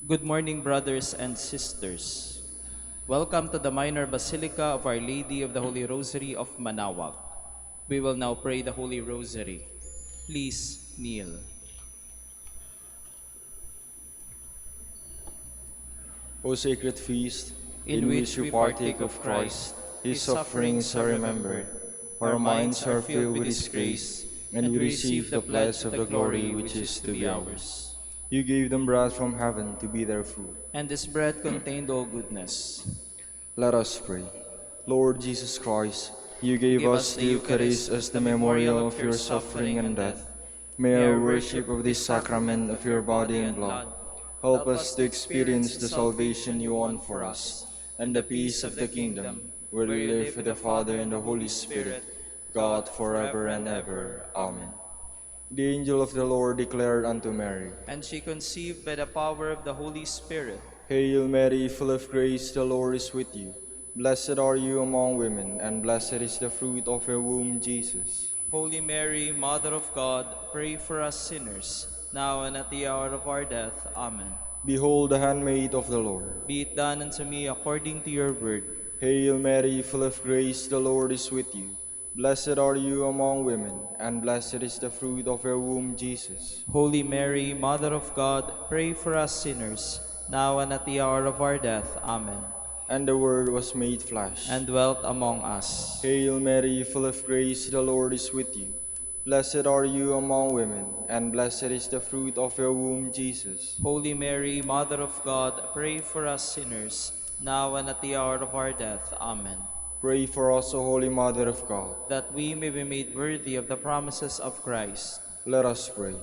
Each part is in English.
Good morning, brothers and sisters. Welcome to the Minor Basilica of Our Lady of the Holy Rosary of Manaoag. We will now pray the Holy Rosary. Please kneel. O sacred feast, In in which which we we partake partake of of Christ, Christ, His His sufferings sufferings are are remembered. remembered. Our Our minds minds are are filled filled with with His His grace, grace, and and we we receive receive the the pledge pledge of of the the glory glory which which is is to to be be ours. ours. You gave them bread from heaven to be their food. And this bread contained all goodness. Let us pray. Lord Jesus Christ, you gave Give us us the the Eucharist Eucharist as as the the memorial memorial of of your your suffering suffering and and death. death. May May our our worship worship of this this sacrament of your body and blood help help us us to to experience experience the the salvation salvation you you won won for for us, us, and and the the peace peace of of the the kingdom, kingdom, where where you you live live with with the the Father Father and and the the Holy Holy Spirit, Spirit, God God forever forever and and ever. ever. Amen. Amen. The angel of the Lord declared unto Mary, And she conceived by the power of the Holy Spirit. Hail Mary, full of grace, the Lord is with you. Blessed are you among women, and blessed is the fruit of your womb, Jesus. Holy Mary, Mother of God, pray for us sinners, now and at the hour of our death. Amen. Behold the handmaid of the Lord. Be it done unto me according to your word. Hail Mary, full of grace, the Lord is with you. Blessed are you among women, and blessed is the fruit of your womb, Jesus. Holy Mary, Mother of God, pray for us sinners, now and at the hour of our death. Amen. And the Word was made flesh. And dwelt among us. Hail Mary, full of grace, the Lord is with you. Blessed are you among women, and blessed is the fruit of your womb, Jesus. Holy Mary, Mother of God, pray for us sinners, now and at the hour of our death. Amen. Pray for us, O Holy Mother of God. That we may be made worthy of the promises of Christ. Let us pray.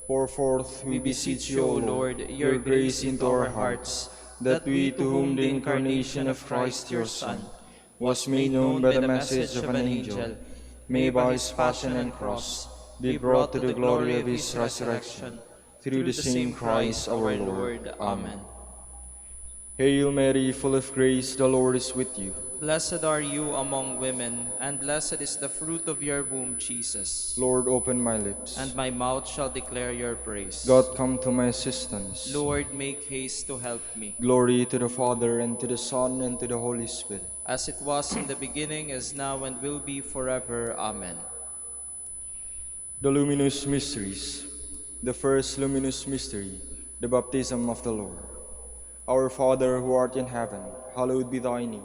Pour forth, we We beseech beseech you, you, O O Lord, Lord, your your grace grace into into our our hearts, hearts, that we, to to whom the incarnation of Christ Christ your your Son Son was made known by the message of an angel, may may by his passion and cross be brought to the glory of his resurrection, through the same Christ our Lord. Amen. Amen. Hail Mary, full of grace, the Lord is with you. Blessed are you among women, and blessed is the fruit of your womb, Jesus. Lord, open my lips. And my mouth shall declare your praise. God, come to my assistance. Lord, make haste to help me. Glory to the Father, and to the Son, and to the Holy Spirit. As it was in the beginning, is now, and will be forever. Amen. The luminous mysteries. The first luminous mystery, the baptism of the Lord. Our Father, who art in heaven, hallowed be thy name.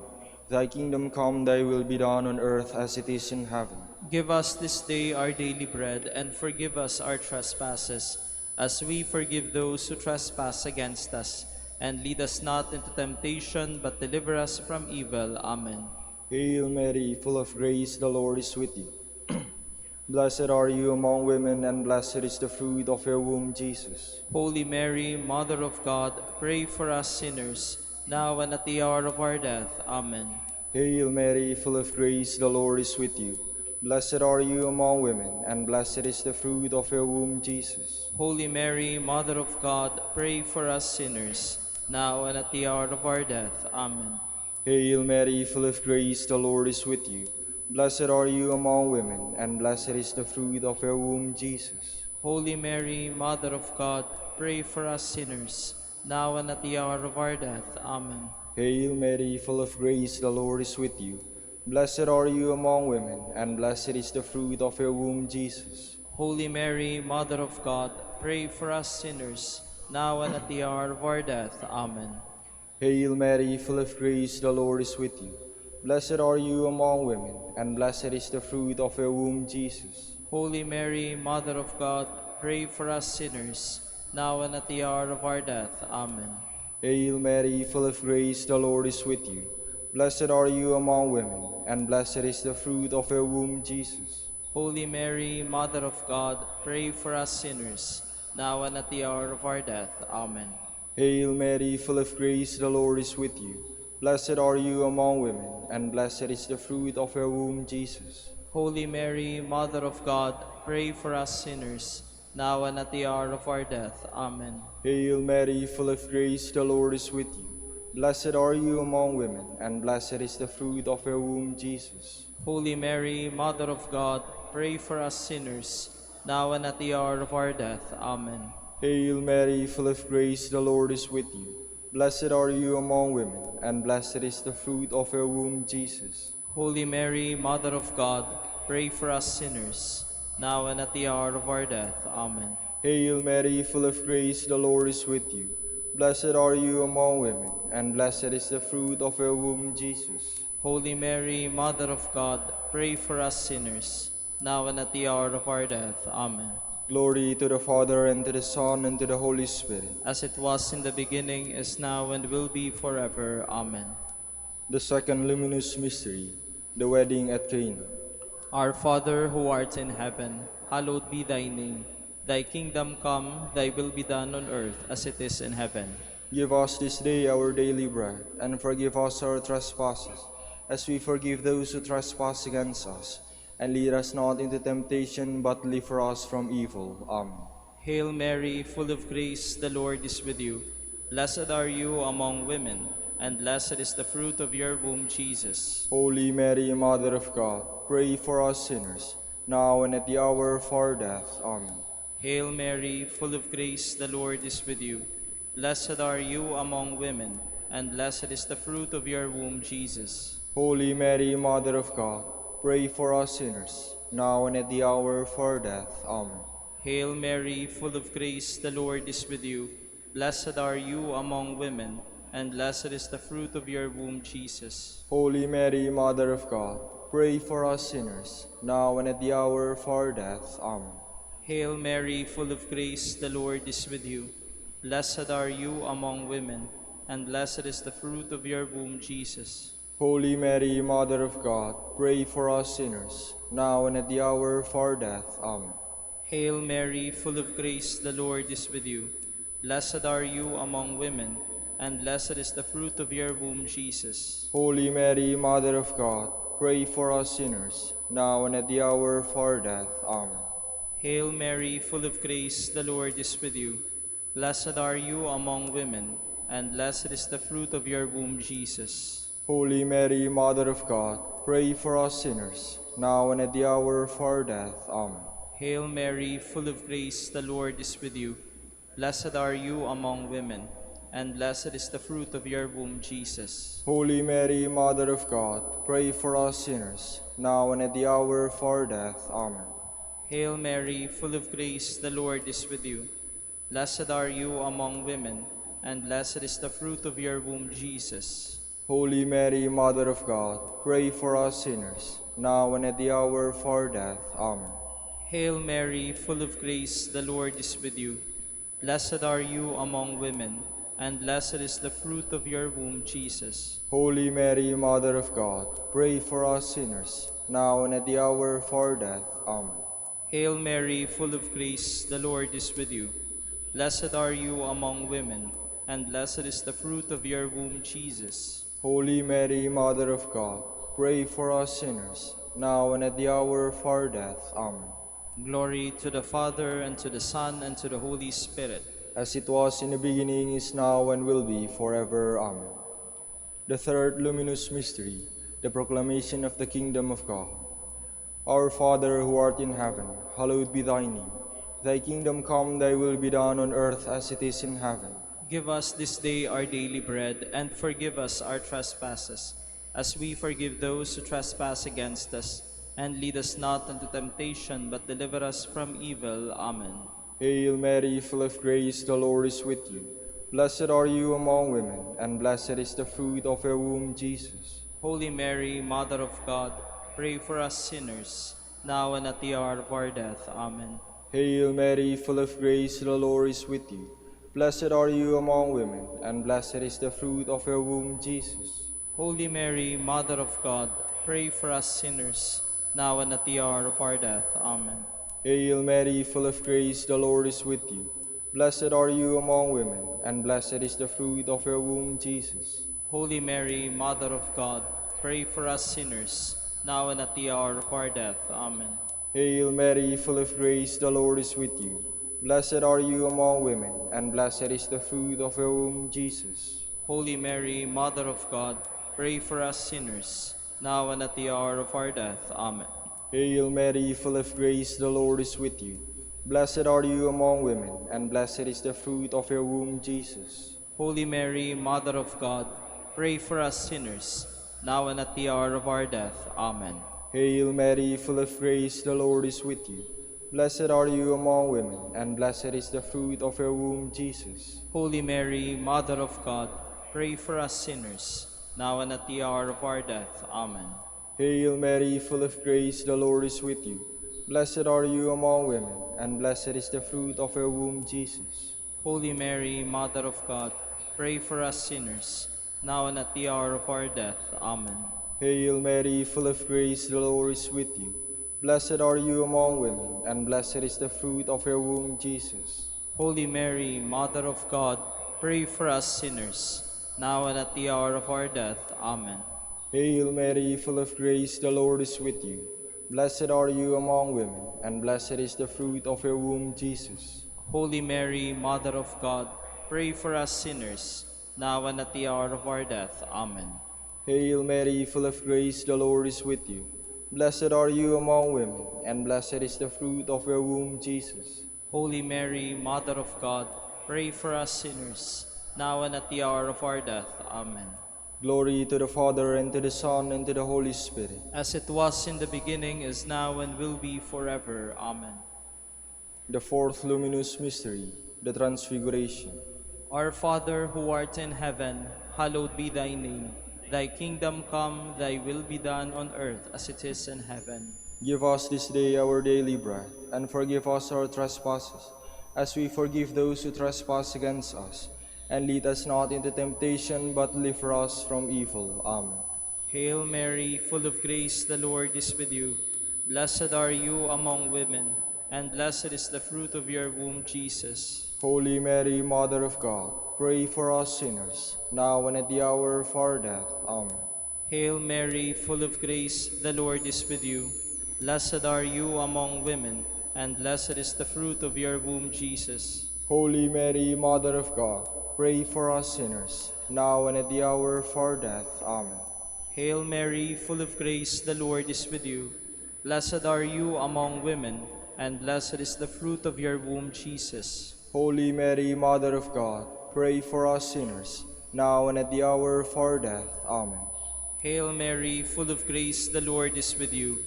Thy kingdom come, thy will be done on earth as it is in heaven. Give us this day our daily bread, and forgive us our trespasses, as we forgive those who trespass against us. And lead us not into temptation, but deliver us from evil. Amen. Hail Mary, full of grace, the Lord is with you. Blessed are you among women, and blessed is the fruit of your womb, Jesus. Holy Mary, Mother of God, pray for us sinners, now and at the hour of our death. Amen. Hail Mary, full of grace, the Lord is with you. Blessed are you among women, and blessed is the fruit of your womb, Jesus. Holy Mary, Mother of God, pray for us sinners, now and at the hour of our death. Amen. Hail Mary, full of grace, the Lord is with you. Blessed are you among women, and blessed is the fruit of your womb, Jesus. Holy Mary, Mother of God, pray for us sinners, now and at the hour of our death. Amen. Hail Mary, full of grace, the Lord is with you. Blessed are you among women, and blessed is the fruit of your womb, Jesus. Holy Mary, Mother of God, pray for us sinners, now and at the hour of our death. Amen. Hail Mary, full of grace, the Lord is with you. Blessed are you among women, and blessed is the fruit of your womb, Jesus. Holy Mary, Mother of God, pray for us sinners, now and at the hour of our death. Amen. Hail Mary, full of grace, the Lord is with you. Blessed are you among women, and blessed is the fruit of your womb, Jesus. Holy Mary, Mother of God, pray for us sinners, now and at the hour of our death. Amen. Hail Mary, full of grace, the Lord is with you. Blessed are you among women, and blessed is the fruit of your womb, Jesus. Holy Mary, Mother of God, pray for us sinners, now and at the hour of our death. Amen. Hail Mary, full of grace, the Lord is with you. Blessed are you among women, and blessed is the fruit of your womb, Jesus. Holy Mary, Mother of God, pray for us sinners, now and at the hour of our death. Amen. Hail Mary, full of grace, the Lord is with you. Blessed are you among women, and blessed is the fruit of your womb, Jesus. Holy Mary, Mother of God, pray for us sinners, now and at the hour of our death. Amen. Hail Mary, full of grace, the Lord is with you. Blessed are you among women, and blessed is the fruit of your womb, Jesus. Holy Mary, Mother of God, pray for us sinners, now and at the hour of our death. Amen. Glory to the Father, and to the Son, and to the Holy Spirit. As it was in the beginning, is now, and will be forever. Amen. The second luminous mystery, the wedding at Cana. Our Father, who art in heaven, hallowed be thy name. Thy kingdom come, thy will be done on earth as it is in heaven. Give us this day our daily bread, and forgive us our trespasses, as we forgive those who trespass against us. And lead us not into temptation, but deliver us from evil. Amen. Hail Mary, full of grace, the Lord is with you. Blessed are you among women, and blessed is the fruit of your womb, Jesus. Holy Mary, Mother of God, pray for us sinners, now and at the hour of our death. Amen. Hail Mary, full of grace, the Lord is with you. Blessed are you among women, and blessed is the fruit of your womb, Jesus. Holy Mary, Mother of God, pray for us sinners, now and at the hour of our death. Amen. Hail Mary, full of grace, the Lord is with you. Blessed are you among women, and blessed is the fruit of your womb, Jesus. Holy Mary, Mother of God, pray for us sinners, now and at the hour of our death. Amen. Hail Mary, full of grace, the Lord is with you. Blessed are you among women, and blessed is the fruit of your womb, Jesus. Holy Mary, Mother of God, pray for us sinners, now and at the hour of our death. Amen. Hail Mary, full of grace, the Lord is with you. Blessed are you among women, and blessed is the fruit of your womb, Jesus. Holy Mary, Mother of God, pray for us sinners, now and at the hour of our death. Amen. Hail Mary, full of grace, the Lord is with you. Blessed are you among women, and blessed is the fruit of your womb, Jesus. Holy Mary, Mother of God, pray for us sinners, now and at the hour of our death. Amen. Hail Mary, full of grace, the Lord is with you. Blessed are you among women, and blessed is the fruit of your womb, Jesus. Holy Mary, Mother of God, pray for us sinners, now and at the hour of our death. Amen. Hail Mary, full of grace, the Lord is with you. Blessed are you among women, and blessed is the fruit of your womb, Jesus. Holy Mary, Mother of God, pray for us sinners, now and at the hour of our death. Amen. Hail Mary, full of grace, the Lord is with you. Blessed are you among women, and blessed is the fruit of your womb, Jesus. Holy Mary, Mother of God, pray for us sinners, now and at the hour of our death. Amen. Hail Mary, full of grace, the Lord is with you. Blessed are you among women, and blessed is the fruit of your womb, Jesus. Holy Mary, Mother of God, pray for us sinners, now and at the hour of our death. Amen. Glory to the Father, and to the Son, and to the Holy Spirit. As it was in the beginning, is now, and will be forever. Amen. The third luminous mystery, the proclamation of the kingdom of God. Our Father, who art in heaven, hallowed be thy name. Thy kingdom come, thy will be done on earth as it is in heaven. Give us this day our daily bread, and forgive us our trespasses, as we forgive those who trespass against us. And lead us not into temptation, but deliver us from evil. Amen. Hail Mary, full of grace, the Lord is with you. Blessed are you among women, and blessed is the fruit of your womb, Jesus. Holy Mary, Mother of God, pray for us sinners, now and at the hour of our death. Amen. Hail Mary, full of grace, the Lord is with you. Blessed are you among women, and blessed is the fruit of your womb, Jesus. Holy Mary, Mother of God, pray for us sinners, now and at the hour of our death. Amen. Hail Mary, full of grace, the Lord is with you. Blessed are you among women, and blessed is the fruit of your womb, Jesus. Holy Mary, Mother of God, pray for us sinners, now and at the hour of our death. Amen. Hail Mary, full of grace, the Lord is with you. Blessed are you among women, and blessed is the fruit of your womb, Jesus. Holy Mary, Mother of God, pray for us sinners, now and at the hour of our death. Amen. Hail Mary, full of grace, the Lord is with you. Blessed are you among women, and blessed is the fruit of your womb, Jesus. Holy Mary, Mother of God, pray for us sinners, now and at the hour of our death. Amen. Hail Mary, full of grace, the Lord is with you. Blessed are you among women, and blessed is the fruit of your womb, Jesus. Holy Mary, Mother of God, pray for us sinners, now and at the hour of our death. Amen. Hail Mary, full of grace, the Lord is with you. Blessed are you among women, and blessed is the fruit of your womb, Jesus. Holy Mary, Mother of God, pray for us sinners, now and at the hour of our death. Amen. Hail Mary, full of grace, the Lord is with you. Blessed are you among women, and blessed is the fruit of your womb, Jesus. Holy Mary, Mother of God, pray for us sinners, now and at the hour of our death. Amen. Hail Mary, full of grace, the Lord is with you. Blessed are you among women, and blessed is the fruit of your womb, Jesus. Holy Mary, Mother of God, pray for us sinners, now and at the hour of our death. Amen. Hail Mary, full of grace, the Lord is with you. Blessed are you among women, and blessed is the fruit of your womb, Jesus. Holy Mary, Mother of God, pray for us sinners, now and at the hour of our death. Amen. Glory to the Father, and to the Son, and to the Holy Spirit. As it was in the beginning, is now, and will be forever. Amen. The fourth luminous mystery, the Transfiguration. Our Father, who art in heaven, hallowed be thy name. Thy kingdom come, thy will be done on earth as it is in heaven. Give us this day our daily bread, and forgive us our trespasses, as we forgive those who trespass against us. And lead us not into temptation, but deliver us from evil. Amen. Hail Mary, full of grace, the Lord is with you. Blessed are you among women, and blessed is the fruit of your womb, Jesus. Holy Mary, Mother of God, pray for us sinners, now and at the hour of our death. Amen. Hail Mary, full of grace, the Lord is with you. Blessed are you among women, and blessed is the fruit of your womb, Jesus. Holy Mary, Mother of God, pray for us sinners, now and at the hour of our death. Amen. Hail Mary, full of grace, the Lord is with you. Blessed are you among women, and blessed is the fruit of your womb, Jesus. Holy Mary, Mother of God, pray for us sinners, now and at the hour of our death. Amen. Hail Mary, full of grace, the Lord is with you.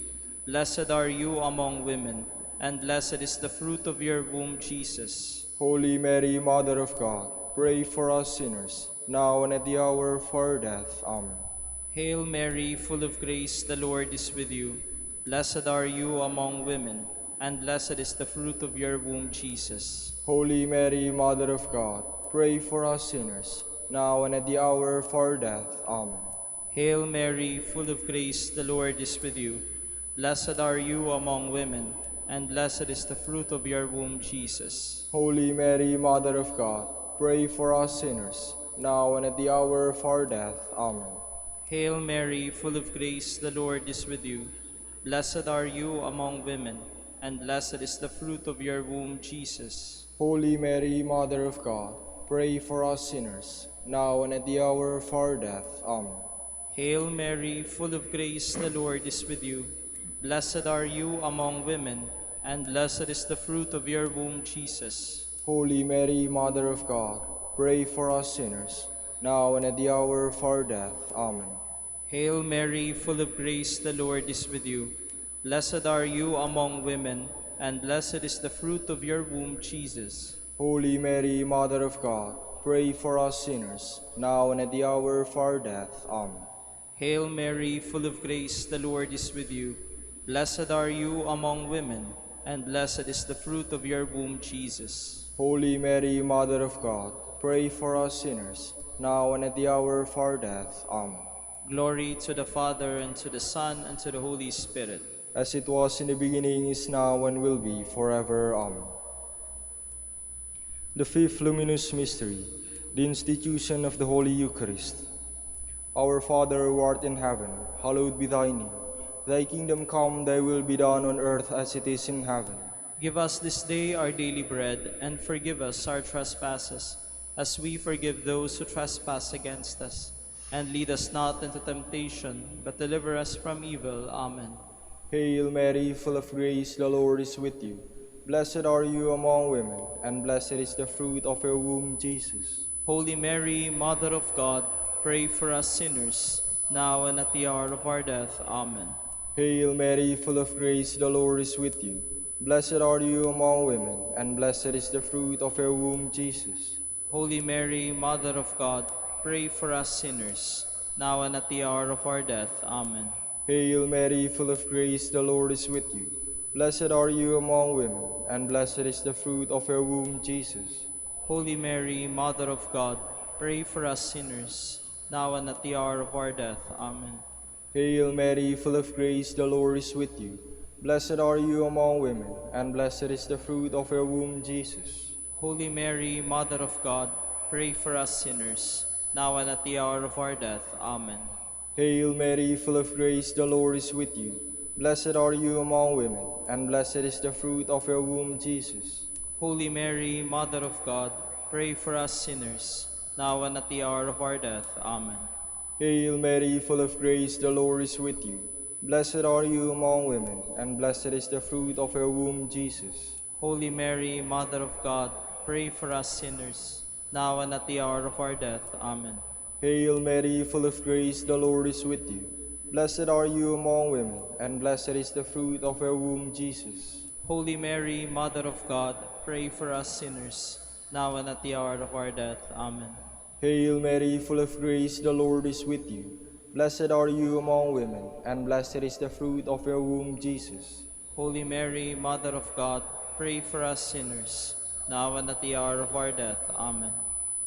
Blessed are you among women, and blessed is the fruit of your womb, Jesus. Holy Mary, Mother of God, pray for us sinners, now and at the hour of our death. Amen. Hail Mary, full of grace, the Lord is with you. Blessed are you among women, and blessed is the fruit of your womb, Jesus. Holy Mary, Mother of God, pray for us sinners, now and at the hour of our death. Amen. Hail Mary, full of grace, the Lord is with you. Blessed are you among women, and blessed is the fruit of your womb, Jesus. Holy Mary, Mother of God, pray for us sinners, now and at the hour of our death. Amen. Hail Mary, full of grace, the Lord is with you. Blessed are you among women, and blessed is the fruit of your womb, Jesus. Holy Mary, Mother of God, pray for us sinners, now and at the hour of our death. Amen. Hail Mary, full of grace, the Lord is with you. Blessed are you among women, and blessed is the fruit of your womb, Jesus. Holy Mary, Mother of God, pray for us sinners, now and at the hour of our death. Amen. Hail Mary, full of grace, the Lord is with you. Blessed are you among women, and blessed is the fruit of your womb, Jesus. Holy Mary, Mother of God, pray for us sinners, now and at the hour of our death. Amen. Hail Mary, full of grace, the Lord is with you. Blessed are you among women, and blessed is the fruit of your womb, Jesus. Holy Mary, Mother of God, pray for us sinners, now and at the hour of our death. Amen. Glory to the Father, and to the Son, and to the Holy Spirit. As it was in the beginning, is now, and will be forever. Amen. The fifth luminous mystery, the institution of the Holy Eucharist. Our Father, who art in heaven, hallowed be thy name. Thy kingdom come, thy will be done on earth as it is in heaven. Give us this day our daily bread, and forgive us our trespasses, as we forgive those who trespass against us. And lead us not into temptation, but deliver us from evil. Amen. Hail Mary, full of grace, the Lord is with you. Blessed are you among women, and blessed is the fruit of your womb, Jesus. Holy Mary, Mother of God, pray for us sinners, now and at the hour of our death. Amen. Hail Mary, full of grace, the Lord is with you. Blessed are you among women, and blessed is the fruit of your womb, Jesus. Holy Mary, Mother of God, pray for us sinners, now and at the hour of our death. Amen. Hail Mary, full of grace, the Lord is with you. Blessed are you among women, and blessed is the fruit of your womb, Jesus. Holy Mary, Mother of God, pray for us sinners, now and at the hour of our death. Amen. Hail Mary, full of grace, the Lord is with you. Blessed are you among women, and blessed is the fruit of your womb, Jesus. Holy Mary, Mother of God, pray for us sinners, now and at the hour of our death. Amen. Hail Mary, full of grace, the Lord is with you. Blessed are you among women, and blessed is the fruit of your womb, Jesus. Holy Mary, Mother of God, pray for us sinners, now and at the hour of our death. Amen. Hail Mary, full of grace, the Lord is with you. Blessed are you among women, and blessed is the fruit of your womb, Jesus. Holy Mary, Mother of God, pray for us sinners, now and at the hour of our death. Amen. Hail Mary, full of grace, the Lord is with you. Blessed are you among women, and blessed is the fruit of your womb, Jesus. Holy Mary, Mother of God, pray for us sinners, now and at the hour of our death. Amen. Hail Mary, full of grace, the Lord is with you. Blessed are you among women, and blessed is the fruit of your womb, Jesus. Holy Mary, Mother of God, pray for us sinners, now and at the hour of our death. Amen.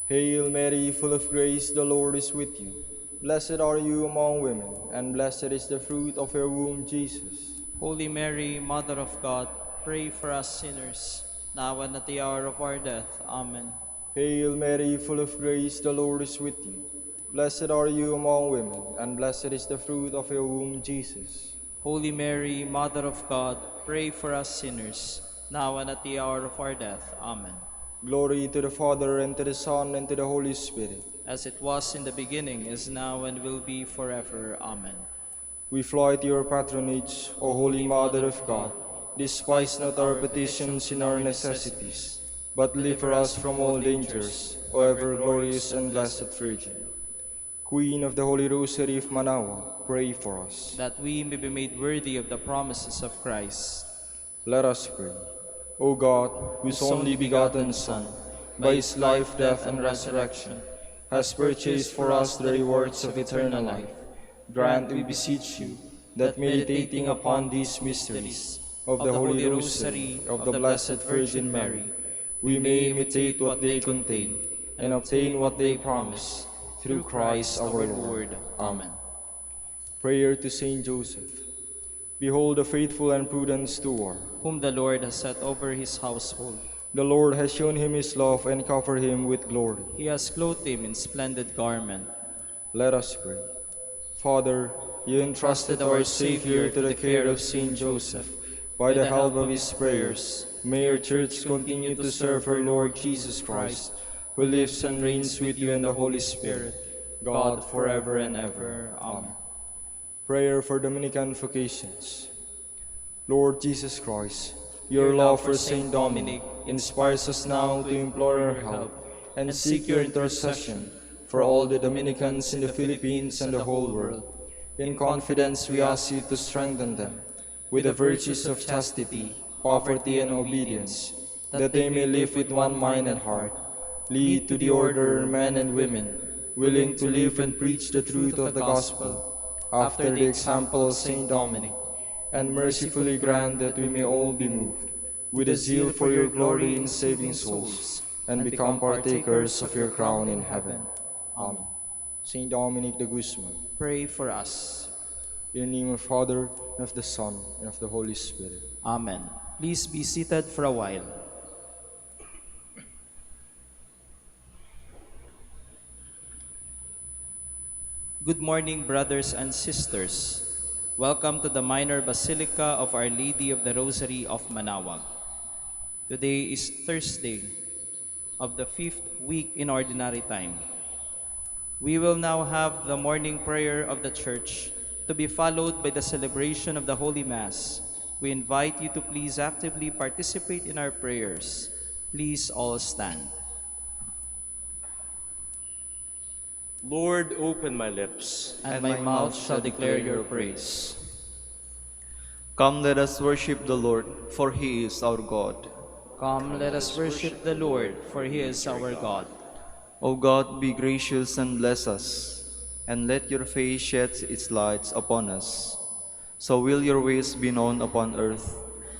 Hail Mary, full of grace, the Lord is with you. Blessed are you among women, and blessed is the fruit of your womb, Jesus. Holy Mary, Mother of God, pray for us sinners, now and at the hour of our death. Amen. Hail Mary, full of grace, the Lord is with you. Blessed are you among women, and blessed is the fruit of your womb, Jesus. Holy Mary, Mother of God, pray for us sinners, now and at the hour of our death. Amen. Glory to the Father, and to the Son, and to the Holy Spirit. As it was in the beginning, is now, and will be forever. Amen. We fly to your patronage, O Holy Mother of God. Despise not our petitions in our necessities, but deliver us from all dangers, O ever glorious and blessed Virgin. Queen of the Holy Rosary of Manaoag, pray for us. That we may be made worthy of the promises of Christ. Let us pray. O God, whose only begotten Son, by his life, death, and resurrection, has purchased for us the rewards of eternal life, grant, we beseech you, that meditating upon these mysteries of the Holy Rosary of the Blessed Virgin Mary, we may imitate what they contain and obtain what they promise, through Christ our Lord. Amen. Prayer to Saint Joseph. Behold the faithful and prudent steward, whom the Lord has set over his household. The Lord has shown him his love and covered him with glory. He has clothed him in splendid garment. Let us pray. Father, you entrusted our Savior to the care of Saint Joseph. By the help of his prayers, may your Church continue to serve her Lord Jesus Christ, who lives and reigns with you in the Holy Spirit, God forever and ever. Amen. Prayer for Dominican vocations. Lord Jesus Christ, your love for Saint Dominic inspires us now to implore your help and seek your intercession for all the Dominicans in the Philippines and the whole world. In confidence, we ask you to strengthen them with the virtues of chastity, poverty, and obedience, that they may live with one mind and heart. Lead to the order men and women, willing to live and preach the truth of the gospel, after the example of Saint Dominic, and mercifully grant that we may all be moved with a zeal for your glory in saving souls, and become partakers of your crown in heaven. Amen. Saint Dominic de Guzman, pray for us. in the name of the Father, and of the Son, and of the Holy Spirit. Amen. Please be seated for a while. Good morning, brothers and sisters. Welcome to the Minor Basilica of Our Lady of the Rosary of Manaoag. Today is Thursday of the 5th week in Ordinary Time. We will now have the morning prayer of the Church, to be followed by the celebration of the Holy Mass, We invite you to please actively participate in our prayers. Please all stand. Lord, open my lips, And my mouth shall declare your praise. Come, let us worship the Lord, for he is our God. Come, let us worship the Lord, for he is our God. O God, be gracious and bless us, and let your face shed its lights upon us. So will your ways be known upon earth,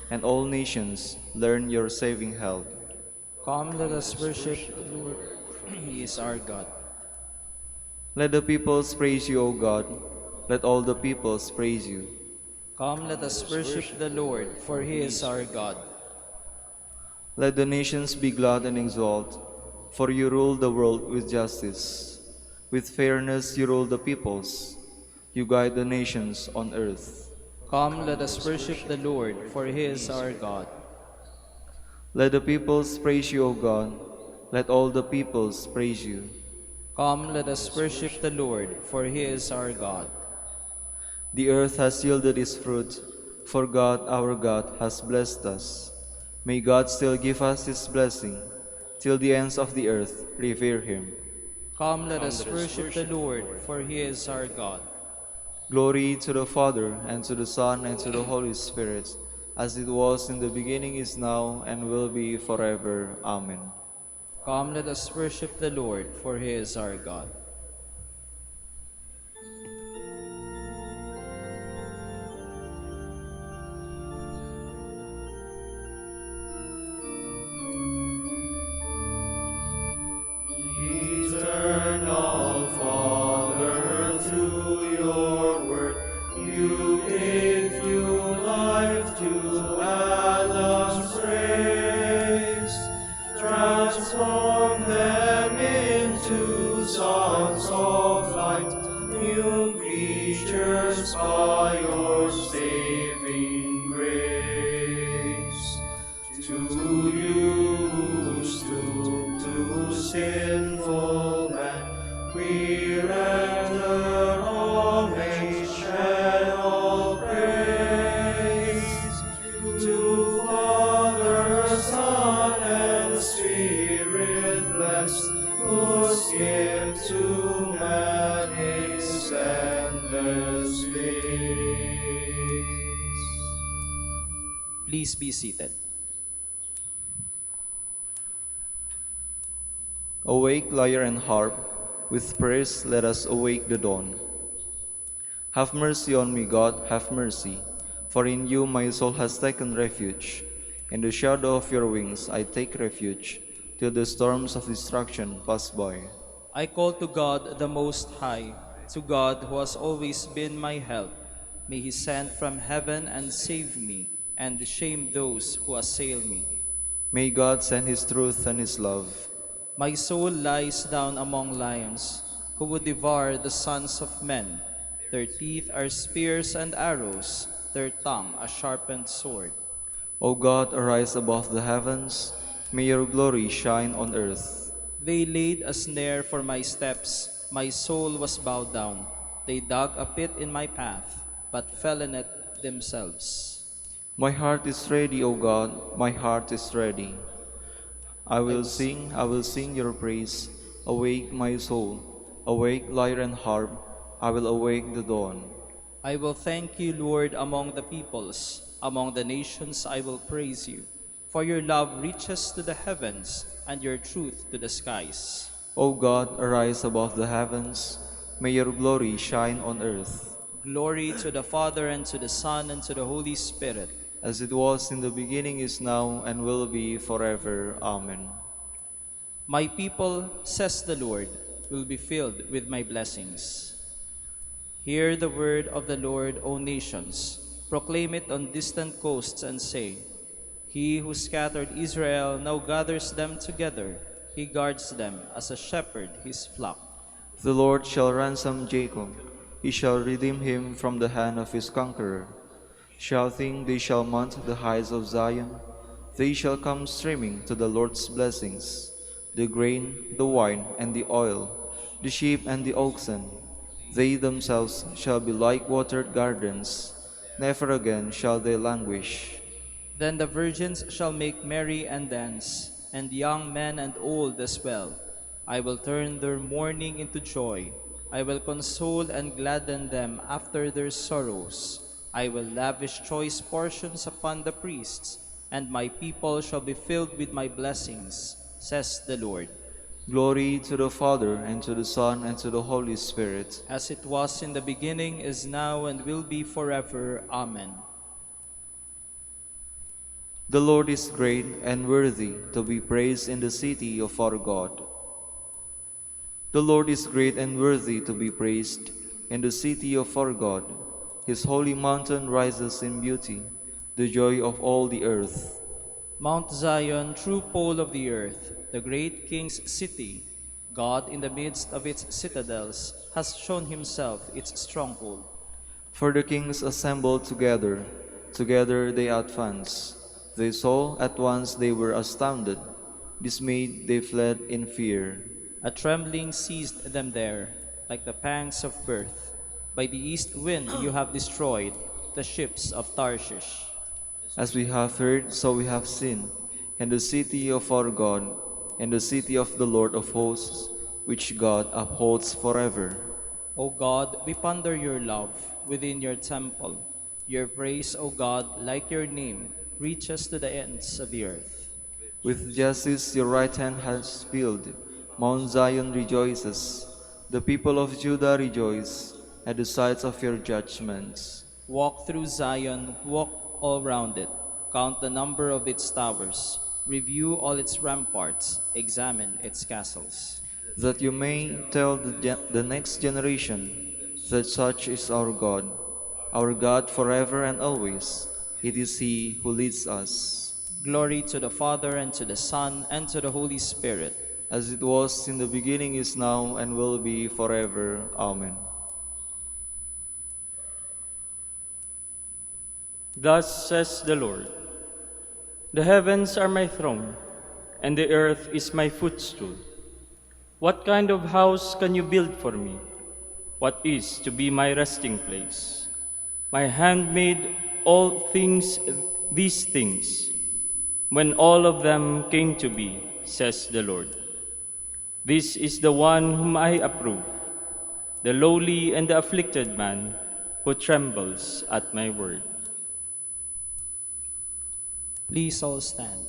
and all nations learn your saving help. Come, let us worship the Lord, he is our God. Let the peoples praise you, O God. Let all the peoples praise you. Come, let us worship the Lord, for he is our God. Let the nations be glad and exult, for you rule the world with justice. With fairness you rule the peoples. You guide the nations on earth. Come, let us worship the Lord, for he is our God. Let the peoples praise you, O God. Let all the peoples praise you. Come, let us worship the Lord, for he is our God. The earth has yielded its fruit, for God, our God, has blessed us. May God still give us his blessing, till the ends of the earth revere him. Come, let us worship the Lord, for he is our God. Glory to the Father, and to the Son, and to the Holy Spirit, as it was in the beginning, is now, and will be forever. Amen. Come, let us worship the Lord, for he is our God. Eternal Father, through your word, you gave new life to Adam's race. Transform them into sons of light, new creatures by your saving grace. To you who stoop to sinful man, we render homage and all praise. To Father, Son, and Spirit bless, whose gift to man is endless bliss. Please be seated. Awake, lyre and harp, with praise let us awake the dawn. Have mercy on me, God, have mercy, for in you my soul has taken refuge. In the shadow of your wings I take refuge, till the storms of destruction pass by. I call to God the Most High, to God who has always been my help. May he send from heaven and save me, and shame those who assail me. May God send his truth and his love. My soul lies down among lions, who would devour the sons of men. Their teeth are spears and arrows, their tongue a sharpened sword. O God, arise above the heavens, may your glory shine on earth. They laid a snare for my steps, my soul was bowed down. They dug a pit in my path, but fell in it themselves. My heart is ready, O God, my heart is ready. I will sing your praise. Awake, my soul. Awake, lyre and harp. I will awake the dawn. I will thank you, Lord, among the peoples. Among the nations I will praise you. For your love reaches to the heavens, and your truth to the skies. O God, arise above the heavens. May your glory shine on earth. Glory to the Father, and to the Son, and to the Holy Spirit. As it was in the beginning, is now, and will be forever. Amen. My people, says the Lord, will be filled with my blessings. Hear the word of the Lord, O nations. Proclaim it on distant coasts and say, He who scattered Israel now gathers them together. He guards them as a shepherd his flock. The Lord shall ransom Jacob. He shall redeem him from the hand of his conqueror. Shouting, they shall mount the heights of Zion. They shall come streaming to the Lord's blessings, the grain, the wine, and the oil, the sheep and the oxen. They themselves shall be like watered gardens, never again shall they languish. Then the virgins shall make merry and dance, and young men and old as well. I will turn their mourning into joy. I will console and gladden them after their sorrows. I will lavish choice portions upon the priests, and my people shall be filled with my blessings, says the Lord. Glory to the Father, and to the Son, and to the Holy Spirit. As it was in the beginning, is now, and will be forever. Amen. The Lord is great and worthy to be praised in the city of our God. The Lord is great and worthy to be praised in the city of our God. His holy mountain rises in beauty, the joy of all the earth. Mount Zion, true pole of the earth, the great King's city, God in the midst of its citadels, has shown himself its stronghold. For the kings assembled together, together they advanced. They saw at once they were astounded. Dismayed they fled in fear. A trembling seized them there, like the pangs of birth. By the east wind you have destroyed the ships of Tarshish. As we have heard, so we have seen, in the city of our God, in the city of the Lord of hosts, which God upholds forever. O God, we ponder your love within your temple. Your praise, O God, like your name, reaches to the ends of the earth. With justice your right hand has filled. Mount Zion rejoices. The people of Judah rejoice at the sight of your judgments. Walk through Zion, walk all round it. Count the number of its towers. Review all its ramparts. Examine its castles. That you may tell the next generation that such is our God forever and always. It is He who leads us. Glory to the Father, and to the Son, and to the Holy Spirit. As it was in the beginning, is now, and will be forever. Amen. Thus says the Lord, "The heavens are my throne, and the earth is my footstool. What kind of house can you build for me? What is to be my resting place? My hand made these things, when all of them came to be, says the Lord. This is the one whom I approve, the lowly and the afflicted man, who trembles at my word." Please all stand.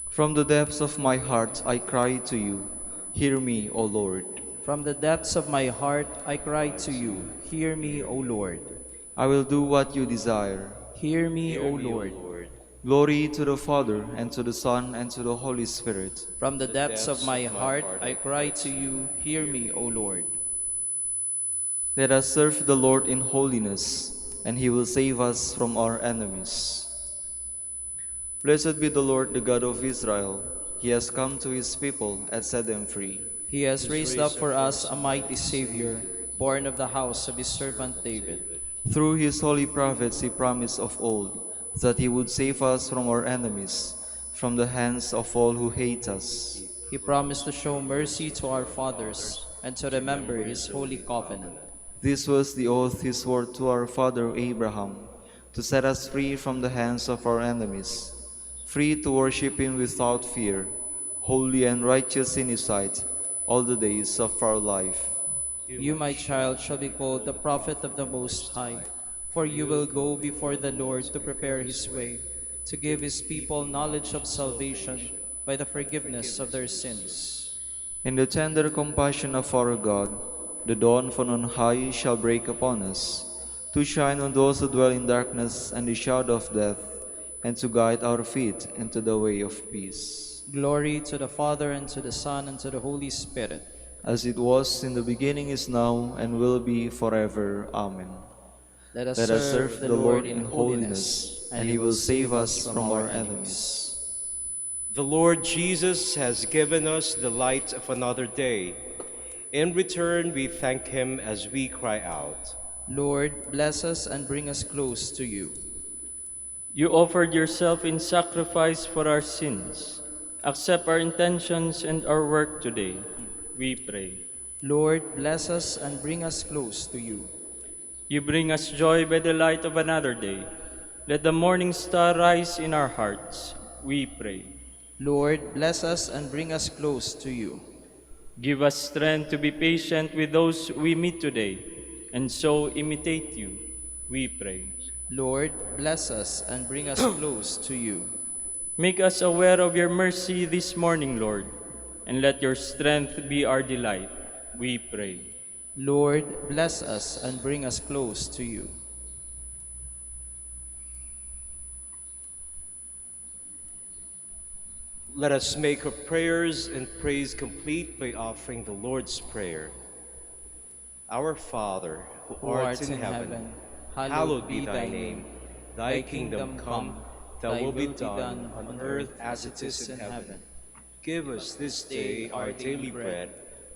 From the depths of my heart I cry to you. Hear me, O Lord. From the depths of my heart I cry to you. Hear me, O Lord. I will do what you desire. Hear me, O Lord. Glory to the Father, and to the Son, and to the Holy Spirit. From the depths of my heart I cry to you. Hear me, O Lord. Let us serve the Lord in holiness, and He will save us from our enemies. Blessed be the Lord, the God of Israel. He has come to His people and set them free. He has raised up for us a mighty Savior, born of the house of his servant David. Through His holy prophets He promised of old that He would save us from our enemies, from the hands of all who hate us. He promised to show mercy to our fathers and to remember his holy covenant. This was the oath He swore to our father Abraham, to set us free from the hands of our enemies, free to worship Him without fear, holy and righteous in His sight, all the days of our life. You, my child, shall be called the prophet of the Most High, for you will go before the Lord to prepare His way, to give His people knowledge of salvation by the forgiveness of their sins. In the tender compassion of our God, the dawn from on high shall break upon us, to shine on those who dwell in darkness and the shadow of death, and to guide our feet into the way of peace. Glory to the Father, and to the Son, and to the Holy Spirit. As it was in the beginning, is now, and will be forever. Amen. Let us serve the Lord in holiness, and He will save us from our enemies. The Lord Jesus has given us the light of another day. In return, we thank Him as we cry out, Lord, bless us and bring us close to you. You offered yourself in sacrifice for our sins. Accept our intentions and our work today, we pray. Lord, bless us and bring us close to you. You bring us joy by the light of another day. Let the morning star rise in our hearts, we pray. Lord, bless us and bring us close to you. Give us strength to be patient with those we meet today, and so imitate you, we pray. Lord, bless us and bring us close to you. Make us aware of your mercy this morning, Lord, and let your strength be our delight, we pray. Lord, bless us and bring us close to you. Let us make our prayers and praise complete by offering the Lord's Prayer. Our Father, who art in heaven, hallowed be thy name. Thy kingdom come, thy will be done on earth as it is in heaven. Give us this day our daily bread,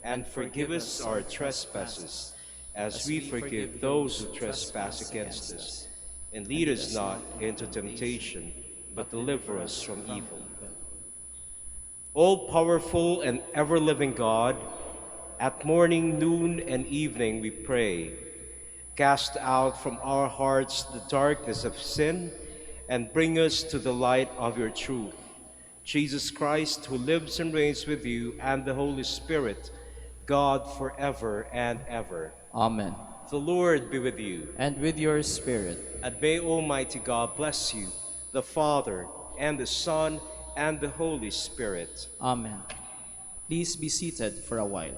and forgive us our trespasses, as we forgive those who trespass against us. And lead us not into temptation, but deliver us from evil. All-powerful and ever-living God, at morning, noon, and evening we pray. Cast out from our hearts the darkness of sin, and bring us to the light of your truth. Jesus Christ, who lives and reigns with you and the Holy Spirit, God forever and ever. Amen. The Lord be with you. And with your spirit. And may Almighty God bless you, the Father, and the Son, and the Holy Spirit. Amen. Please be seated for a while.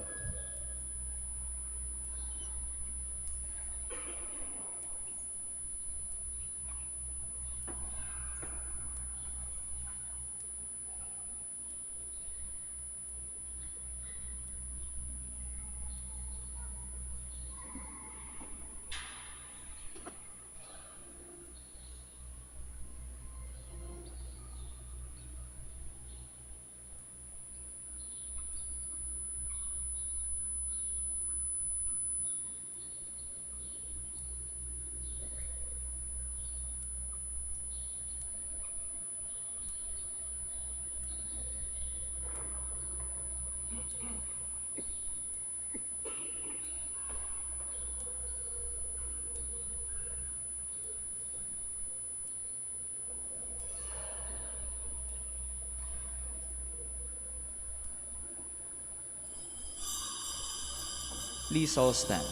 Please all stand.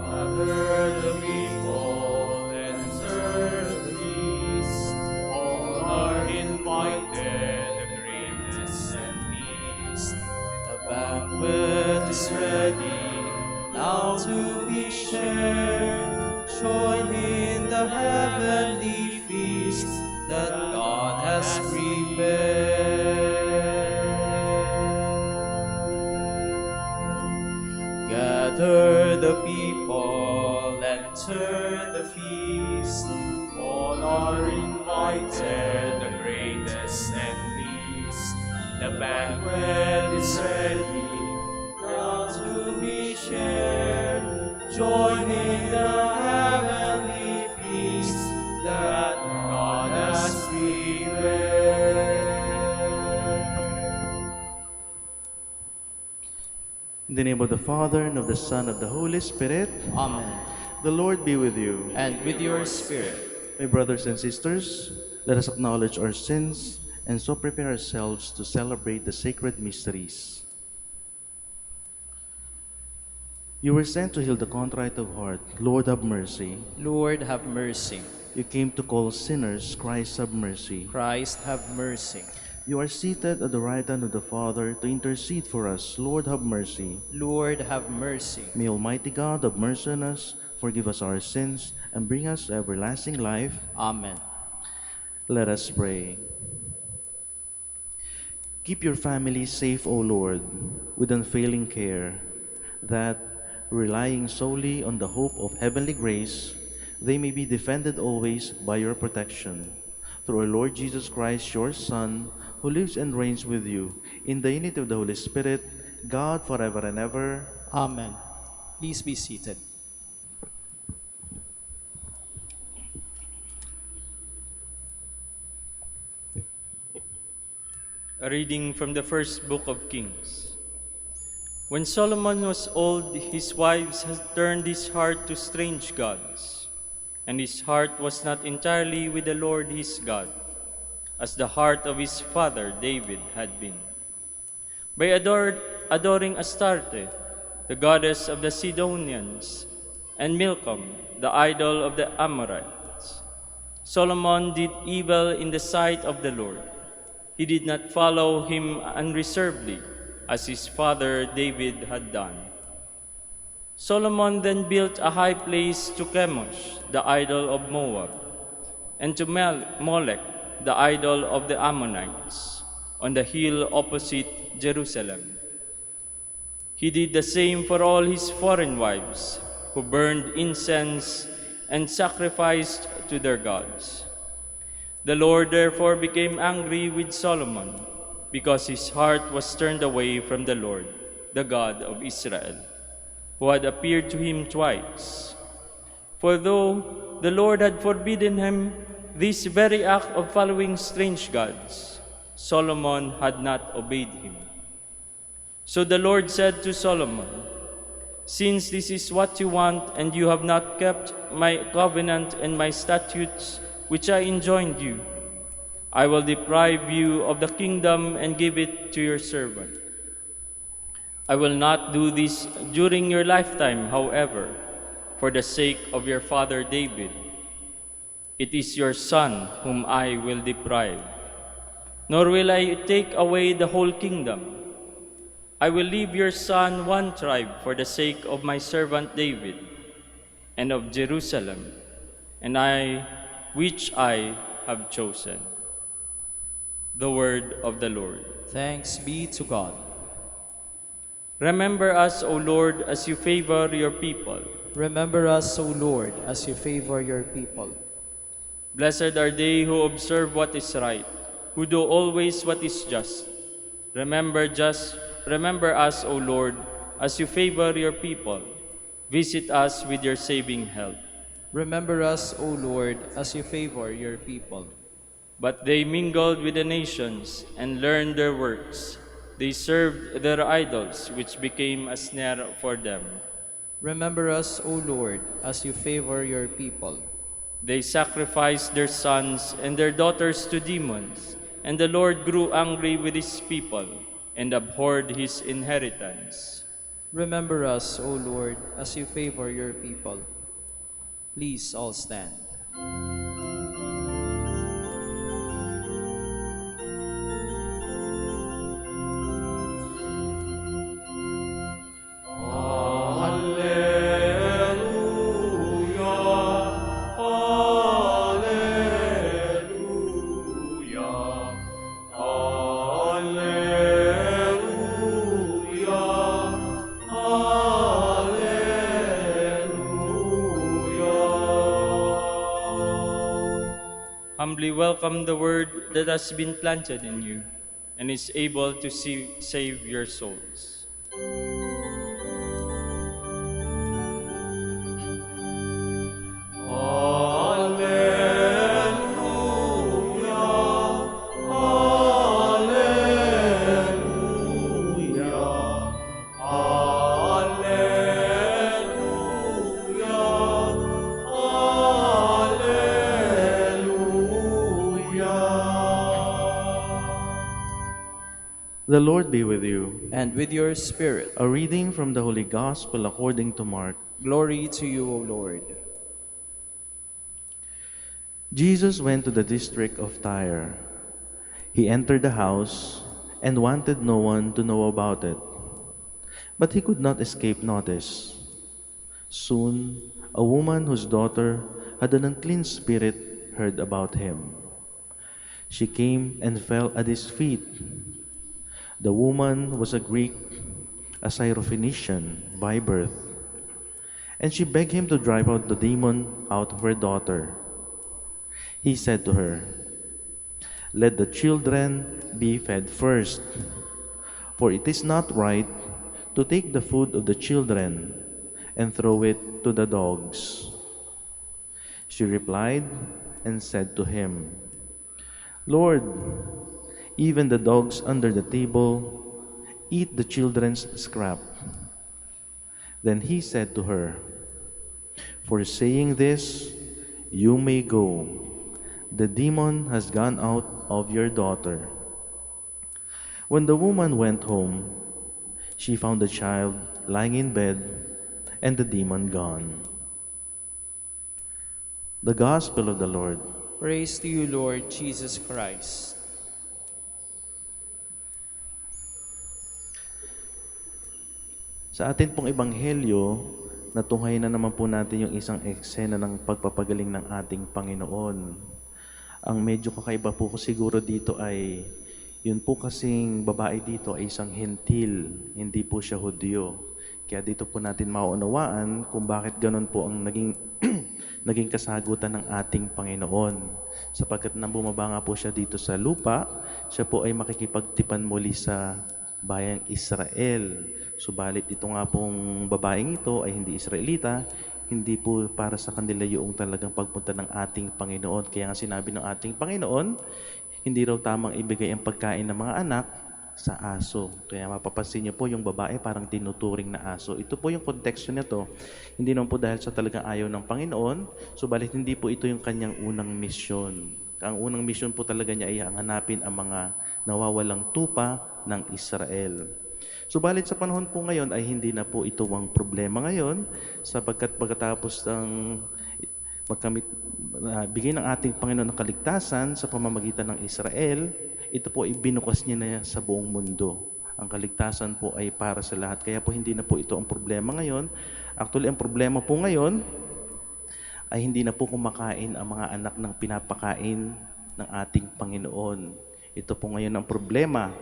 Gather the people and serve the feast. All are invited, the greatest and least. The banquet is ready, now to be shared. Join in the heavenly feast that God has prepared. Gather the people, enter the feast. All are invited, the greatest and least. The banquet is ready, now to be shared. Join in the heavenly feast that God has prepared. In the name of the Father, and of the Son, and of the Holy Spirit. Amen. The Lord be with you. And with your spirit. My brothers and sisters, let us acknowledge our sins and so prepare ourselves to celebrate the sacred mysteries. You were sent to heal the contrite of heart. Lord, have mercy. Lord, have mercy. You came to call sinners. Christ, have mercy. Christ, have mercy. You are seated at the right hand of the Father to intercede for us. Lord, have mercy. Lord, have mercy. May Almighty God have mercy on us, forgive us our sins, and bring us to everlasting life. Amen. Let us pray. Keep your family safe, O Lord, with unfailing care, that, relying solely on the hope of heavenly grace, they may be defended always by your protection. Through our Lord Jesus Christ, your Son, who lives and reigns with you, in the unity of the Holy Spirit, God forever and ever. Amen. Please be seated. A reading from the first book of Kings. When Solomon was old, his wives had turned his heart to strange gods, and his heart was not entirely with the Lord his God, as the heart of his father David had been. By adoring Astarte, the goddess of the Sidonians, and Milcom, the idol of the Amorites, Solomon did evil in the sight of the Lord. He did not follow him unreservedly, as his father David had done. Solomon then built a high place to Chemosh, the idol of Moab, and to Molech, the idol of the Ammonites, on the hill opposite Jerusalem. He did the same for all his foreign wives, who burned incense and sacrificed to their gods. The Lord therefore became angry with Solomon, because his heart was turned away from the Lord, the God of Israel, who had appeared to him twice. For though the Lord had forbidden him this very act of following strange gods, Solomon had not obeyed him. So the Lord said to Solomon, "Since this is what you want, and you have not kept my covenant and my statutes which I enjoined you, I will deprive you of the kingdom and give it to your servant. I will not do this during your lifetime, however, for the sake of your father David. It is your son whom I will deprive, nor will I take away the whole kingdom. I will leave your son one tribe for the sake of my servant David and of Jerusalem, which I have chosen." The word of the Lord. Thanks be to God. Remember us, O Lord, as you favor your people. Remember us, O Lord, as you favor your people. Blessed are they who observe what is right, who do always what is just. Remember us, O Lord, as you favor your people. Visit us with your saving help. Remember us, O Lord, as you favor your people. But they mingled with the nations and learned their works. They served their idols, which became a snare for them. Remember us, O Lord, as you favor your people. They sacrificed their sons and their daughters to demons, and the Lord grew angry with his people and abhorred his inheritance. Remember us, O Lord, as you favor your people. Please all stand. Humbly welcome the word that has been planted in you and is able to save your souls. The Lord be with you. And with your spirit. A reading from the Holy Gospel according to Mark. Glory to you, O Lord. Jesus went to the district of Tyre. He entered the house and wanted no one to know about it. But he could not escape notice. Soon, a woman whose daughter had an unclean spirit heard about him. She came and fell at his feet. The woman was a Greek, a Syrophoenician by birth, and she begged him to drive out the demon out of her daughter. He said to her, "Let the children be fed first, for it is not right to take the food of the children and throw it to the dogs." She replied and said to him, "Lord, Even the dogs under the table eat the children's scrap. Then he said to her, "For saying this, you may go. The demon has gone out of your daughter." When the woman went home, she found the child lying in bed and the demon gone. The Gospel of the Lord. Praise to you, Lord Jesus Christ. Sa atin pong ebanghelyo, natunghayan na naman po natin yung isang eksena ng pagpapagaling ng ating Panginoon. Ang medyo kakaiba po siguro dito ay, yun po kasing babae dito ay isang hentil, hindi po siya Hudyo. Kaya dito po natin maunawaan kung bakit ganun po ang naging, naging kasagutan ng ating Panginoon. Sapagkat nang bumaba nga po siya dito sa lupa, siya po ay makikipagtipan muli sa bayang Israel. Subalit ito nga pong babaeng ito ay hindi Israelita, hindi po para sa kanila yung talagang pagpunta ng ating Panginoon. Kaya nga sinabi ng ating Panginoon, hindi raw tamang ibigay ang pagkain ng mga anak sa aso. Kaya mapapansin niyo po yung babae parang tinuturing na aso. Ito po yung konteksto nito. Hindi naman po dahil sa talagang ayaw ng Panginoon, subalit hindi po ito yung kanyang unang misyon. Ang unang misyon po talaga niya ay hanapin ang mga nawawalang tupa ng Israel. Subalit sa panahon po ngayon ay hindi na po ito ang problema ngayon, sapagkat pagkatapos ng bigay ng ating Panginoon ng kaligtasan sa pamamagitan ng Israel, ito po ibinukas niya na sa buong mundo. Ang kaligtasan po ay para sa lahat. Kaya po hindi na po ito ang problema ngayon. Actually, ang problema po ngayon ay hindi na po kumakain ang mga anak ng pinapakain ng ating Panginoon. Ito po ngayon ang problema.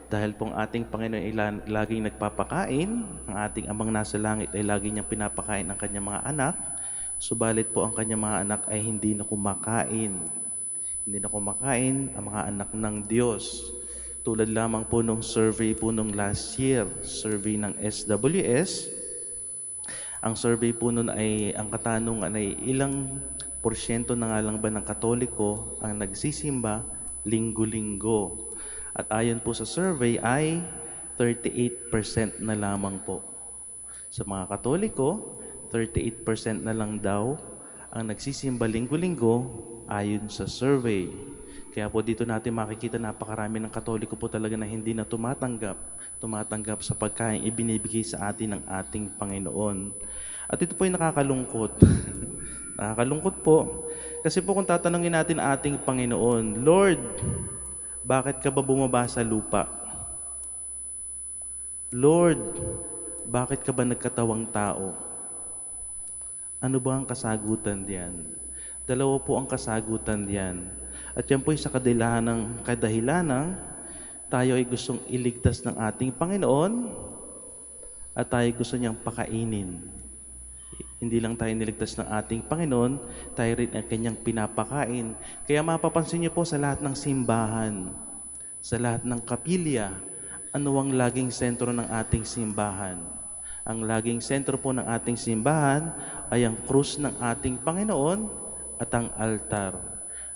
Dahil pong ating Panginoon ay laging nagpapakain, ang ating amang nasa langit ay lagi niyang pinapakain ang kanyang mga anak, subalit po ang kanyang mga anak ay hindi na kumakain. Hindi na kumakain ang mga anak ng Diyos. Tulad lamang po nung survey po nung last year, survey ng SWS, ang survey po nun ay, ang katanungan ay ilang porsyento na nga lang ba ng Katoliko ang nagsisimba linggo-linggo. At ayon po sa survey ay 38% na lamang po. Sa mga Katoliko, 38% na lang daw ang nagsisimba linggo-linggo ayon sa survey. Kaya po dito natin makikita napakarami ng Katoliko po talaga na hindi na tumatanggap sa pagkain ibinibigay sa atin ng ating Panginoon. At ito po ay nakakalungkot. Nakakalungkot po. Kasi po kung tatanungin natin ating Panginoon, Lord, bakit ka ba bumaba sa lupa? Lord, bakit ka ba nagkatawang tao? Ano ba ang kasagutan diyan? Dalawa po ang kasagutan diyan. At yan po ay sa kadahilanang tayo ay gustong iligtas ng ating Panginoon at tayo gusto niyang pakainin. Hindi lang tayo niligtas ng ating Panginoon, tayo rin ang kanyang pinapakain. Kaya mapapansin niyo po sa lahat ng simbahan, sa lahat ng kapilya, ano ang laging sentro ng ating simbahan? Ang laging sentro po ng ating simbahan ay ang krus ng ating Panginoon at ang altar.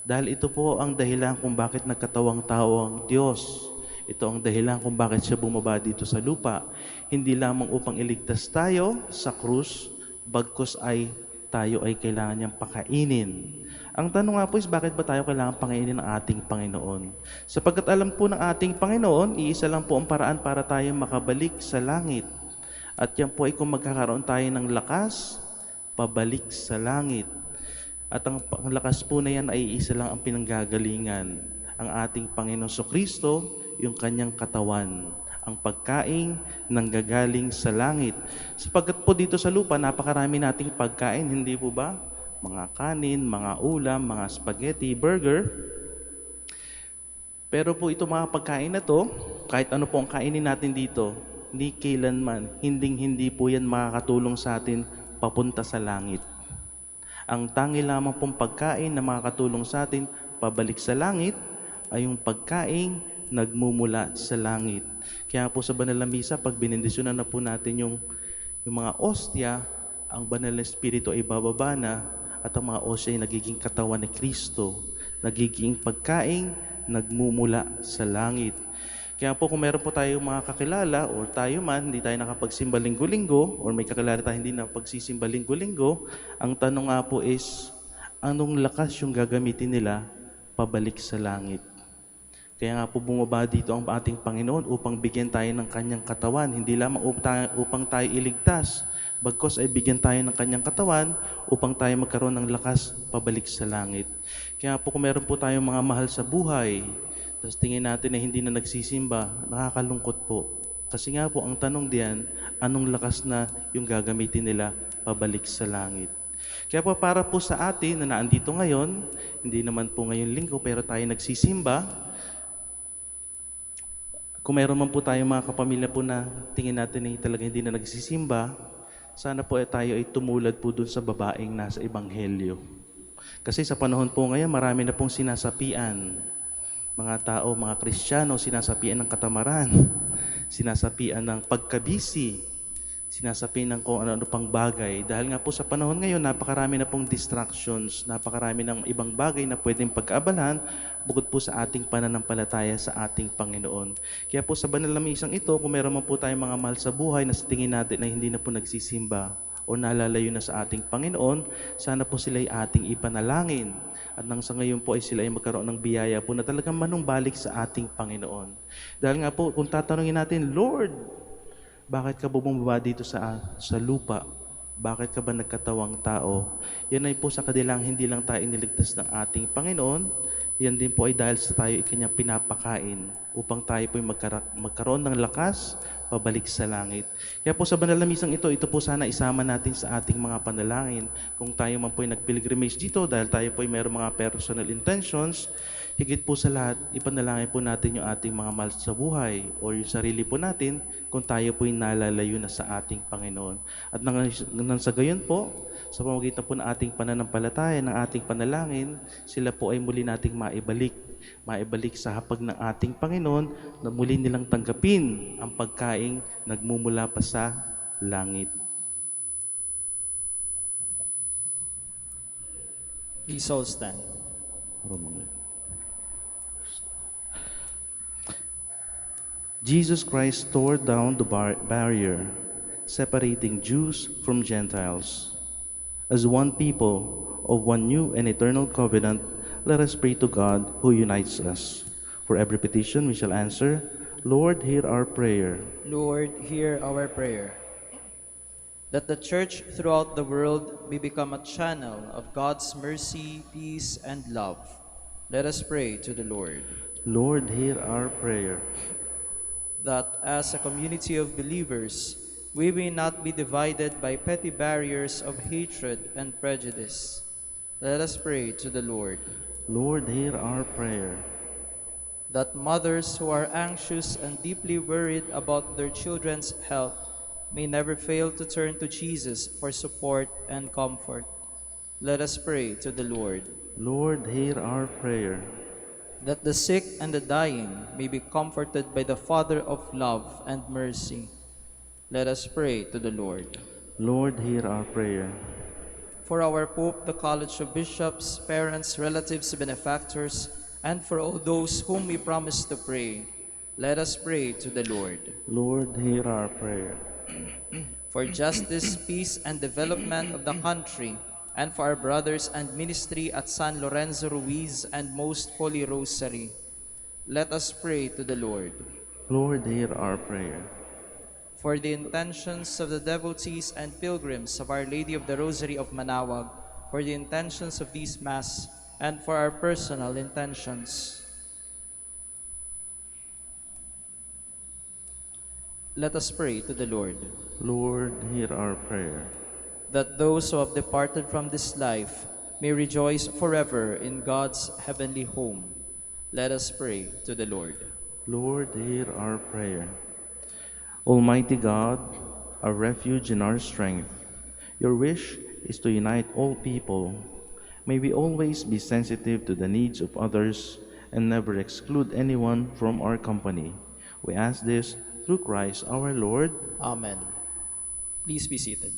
Dahil ito po ang dahilan kung bakit nagkatawang tao ang Diyos. Ito ang dahilan kung bakit siya bumaba dito sa lupa. Hindi lamang upang iligtas tayo sa krus, bagkus ay tayo ay kailangan niyang pakainin. Ang tanong nga po is, bakit ba tayo kailangan pakainin ng ating Panginoon? Sapagkat alam po ng ating Panginoon, iisa lang po ang paraan para tayo makabalik sa langit. At yan po ay kung magkakaroon tayo ng lakas, pabalik sa langit. At ang lakas po na yan ay isa lang ang pinanggagalingan. Ang ating Panginoon Kristo, yung kanyang katawan, ang pagkain nanggagaling sa langit. Sapagkat po dito sa lupa, napakarami nating pagkain, hindi po ba? Mga kanin, mga ulam, mga spaghetti, burger. Pero po ito mga pagkain na to, kahit ano po ang kainin natin dito, ni kailanman, hindi po yan makakatulong sa atin papunta sa langit. Ang tangi lamang pong pagkain na makakatulong sa atin pabalik sa langit ay yung pagkain nagmumula sa langit. Kaya po sa banal na misa, pag binendisyonan na po natin yung mga ostya, ang banal na espiritu ay bababa na at ang mga ostya ay nagiging katawan ni Kristo, nagiging pagkain nagmumula sa langit. Kaya po kung meron po tayong mga kakilala or tayo man, hindi tayo nakapagsimba linggo-linggo or may kakilala tayo hindi nakapagsisimba linggo-linggo, ang tanong nga po is, anong lakas yung gagamitin nila pabalik sa langit? Kaya nga po bumaba dito ang ating Panginoon upang bigyan tayo ng kanyang katawan, hindi lamang upang tayo iligtas, bagkos ay bigyan tayo ng kanyang katawan upang tayo magkaroon ng lakas pabalik sa langit. Kaya po kung meron po tayong mga mahal sa buhay, tapos tingin natin na hindi na nagsisimba, nakakalungkot po. Kasi nga po, ang tanong diyan, anong lakas na yung gagamitin nila pabalik sa langit? Kaya po para po sa atin na naandito ngayon, hindi naman po ngayon linggo pero tayo nagsisimba, kung meron man po tayong mga kapamilya po na tingin natin na talaga hindi na nagsisimba, sana po tayo ay tumulad po dun sa babaeng nasa Ebanghelyo. Kasi sa panahon po ngayon, marami na pong sinasapian. Mga tao, mga Kristiyano, sinasapian ng katamaran, sinasapian ng pagkabisi, sinasapian ng kung ano-ano pang bagay. Dahil nga po sa panahon ngayon, napakarami na pong distractions, napakarami ng ibang bagay na pwedeng pagkaabalahan bukod po sa ating pananampalataya sa ating Panginoon. Kaya po sa banal na misang ito, kung meron man po tayong mga mahal sa buhay na sa tingin natin na hindi na po nagsisimba o nalalayo na sa ating Panginoon, sana po sila ay ating ipanalangin. At nang sa ngayon po ay sila ay magkaroon ng biyaya po na talagang manumbalik sa ating Panginoon. Dahil nga po, kung tatanungin natin, Lord, bakit ka bumaba dito sa lupa? Bakit ka ba nagkatawang tao? Yan ay po sa kadilang hindi lang tayo iniligtas ng ating Panginoon, yan din po ay dahil sa tayo ikanyang pinapakain upang tayo po ay magkaroon ng lakas pabalik sa langit. Kaya po sa banal na misang ito po sana isama natin sa ating mga panalangin. Kung tayo man po ay nag-pilgrimage dito dahil tayo po ay mayroong mga personal intentions, higit po sa lahat, ipanalangin po natin yung ating mga mahal sa buhay o yung sarili po natin kung tayo po ay nalalayo na sa ating Panginoon. At nang sa gayon po, sa pamamagitan po ng ating pananampalataya, ng ating panalangin, sila po ay muli nating maibalik sa hapag ng ating Panginoon na muli nilang tanggapin ang pagkaing nagmumula pa sa langit. Please all stand. Jesus Christ tore down the barrier separating Jews from Gentiles. As one people of one new and eternal covenant, let us pray to God who unites us. For every petition we shall answer, Lord, hear our prayer. Lord, hear our prayer. That the Church throughout the world may become a channel of God's mercy, peace, and love. Let us pray to the Lord. Lord, hear our prayer. That as a community of believers, we may not be divided by petty barriers of hatred and prejudice. Let us pray to the Lord. Lord, hear our prayer. That mothers who are anxious and deeply worried about their children's health may never fail to turn to Jesus for support and comfort. Let us pray to the Lord. Lord, hear our prayer. That the sick and the dying may be comforted by the Father of love and mercy. Let us pray to the Lord. Lord, hear our prayer. For our Pope, the College of Bishops, parents, relatives, benefactors, and for all those whom we promise to pray, let us pray to the Lord. Lord, hear our prayer. For justice, peace, and development of the country, and for our brothers and ministry at San Lorenzo Ruiz and Most Holy Rosary, let us pray to the Lord. Lord, hear our prayer. For the intentions of the devotees and pilgrims of Our Lady of the Rosary of Manaoag, for the intentions of this Mass, and for our personal intentions. Let us pray to the Lord. Lord, hear our prayer. That those who have departed from this life may rejoice forever in God's heavenly home. Let us pray to the Lord. Lord, hear our prayer. Almighty God, our refuge and our strength, your wish is to unite all people. May we always be sensitive to the needs of others and never exclude anyone from our company. We ask this through Christ our Lord. Amen. Please be seated.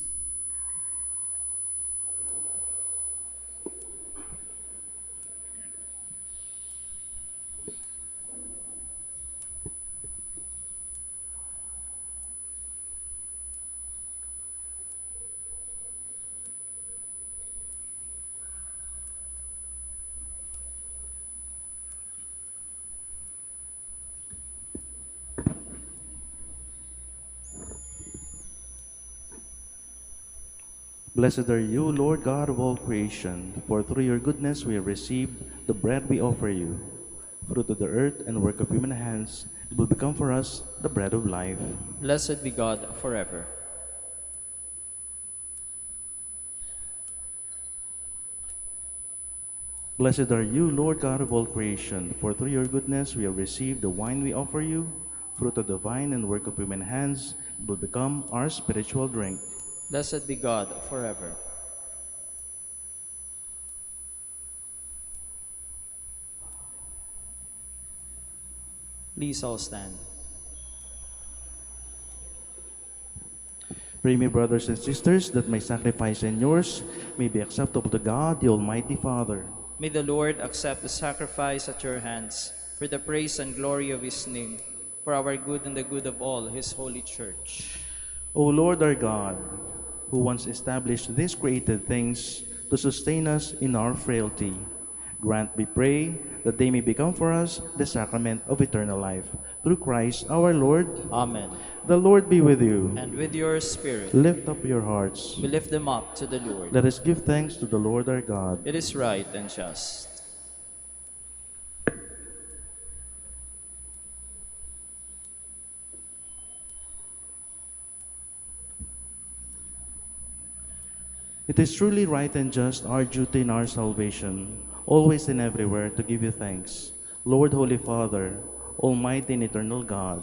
Blessed are you, Lord God of all creation, for through your goodness we have received the bread we offer you. Fruit of the earth and work of human hands, it will become for us the bread of life. Blessed be God forever. Blessed are you, Lord God of all creation, for through your goodness we have received the wine we offer you. Fruit of the vine and work of human hands, it will become our spiritual drink. Blessed be God forever. Please all stand. Pray me, brothers and sisters, that my sacrifice and yours may be acceptable to God, the Almighty Father. May the Lord accept the sacrifice at your hands for the praise and glory of his name, for our good and the good of all his holy church. O Lord our God, who once established these created things to sustain us in our frailty, grant, we pray, that they may become for us the sacrament of eternal life. Through Christ our Lord. Amen. The Lord be with you. And with your spirit, Lift up your hearts. we lift them up to the Lord. Let us give thanks to the Lord our God. It is right and just. It is truly right and just, our duty in our salvation, always and everywhere to give you thanks, Lord, Holy Father, Almighty and eternal God.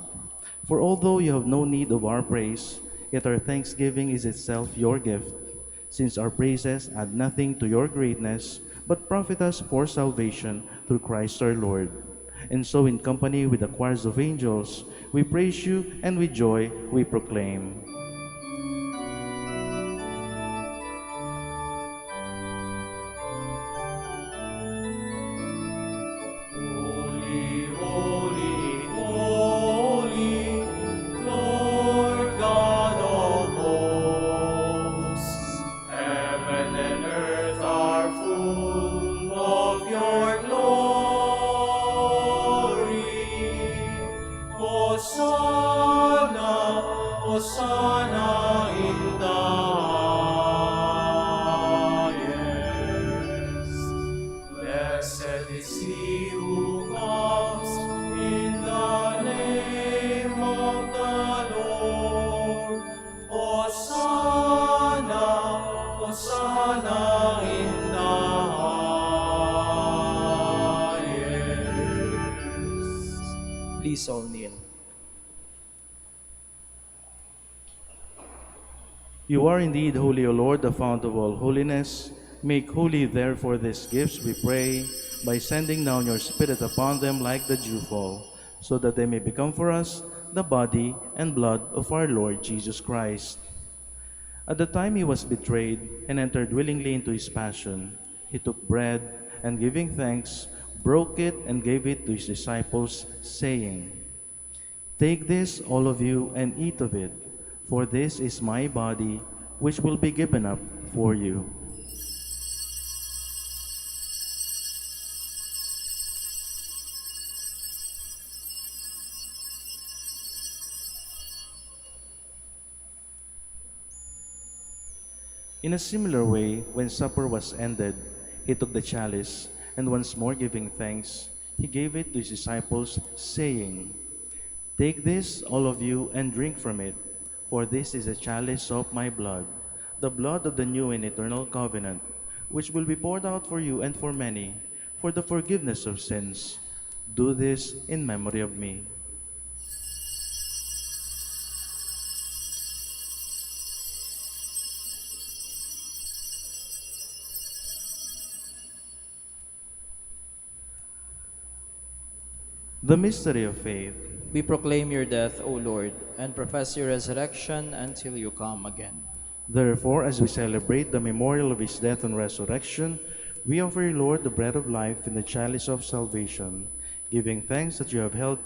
For although you have no need of our praise, yet our thanksgiving is itself your gift, since our praises add nothing to your greatness, but profit us for salvation through Christ our Lord. And so in company with the choirs of angels, we praise you, and with joy we proclaim. Please all kneel. You are indeed holy, O Lord, the fount of all holiness. Make holy, therefore, these gifts, we pray, by sending down your Spirit upon them like the dewfall, so that they may become for us the body and blood of our Lord Jesus Christ. At the time he was betrayed and entered willingly into his passion, he took bread, and giving thanks, broke it and gave it to his disciples, saying, "Take this, all of you, and eat of it, for this is my body, which will be given up for you." In a similar way, when supper was ended, he took the chalice, and once more giving thanks, he gave it to his disciples, saying, "Take this, all of you, and drink from it, for this is a chalice of my blood, the blood of the new and eternal covenant, which will be poured out for you and for many, for the forgiveness of sins. Do this in memory of me." The mystery of faith. We proclaim your death, O Lord, and profess your resurrection until you come again. Therefore, as we celebrate the memorial of his death and resurrection, we offer you, Lord, the bread of life and the chalice of salvation, giving thanks that you have held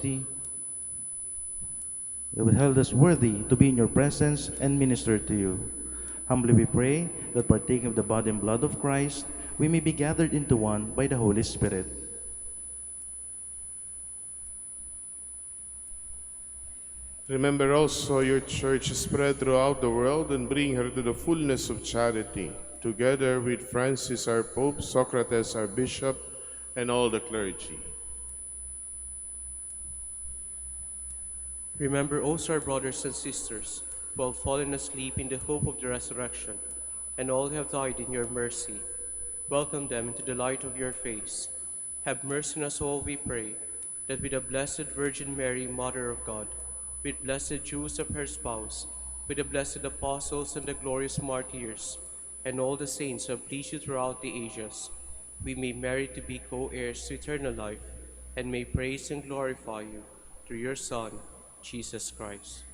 us worthy to be in your presence and minister to you. Humbly we pray that, partaking of the body and blood of Christ, we may be gathered into one by the Holy Spirit. Remember also your church spread throughout the world and bring her to the fullness of charity, together with Francis our Pope, Socrates our Bishop, and all the clergy. Remember also our brothers and sisters who have fallen asleep in the hope of the resurrection, and all who have died in your mercy. Welcome them into the light of your face. Have mercy on us all, we pray, that with the Blessed Virgin Mary, Mother of God, with blessed Joseph her spouse, with the blessed apostles and the glorious martyrs, and all the saints who have pleased you throughout the ages, we may merit to be co-heirs to eternal life, and may praise and glorify you through your Son, Jesus Christ.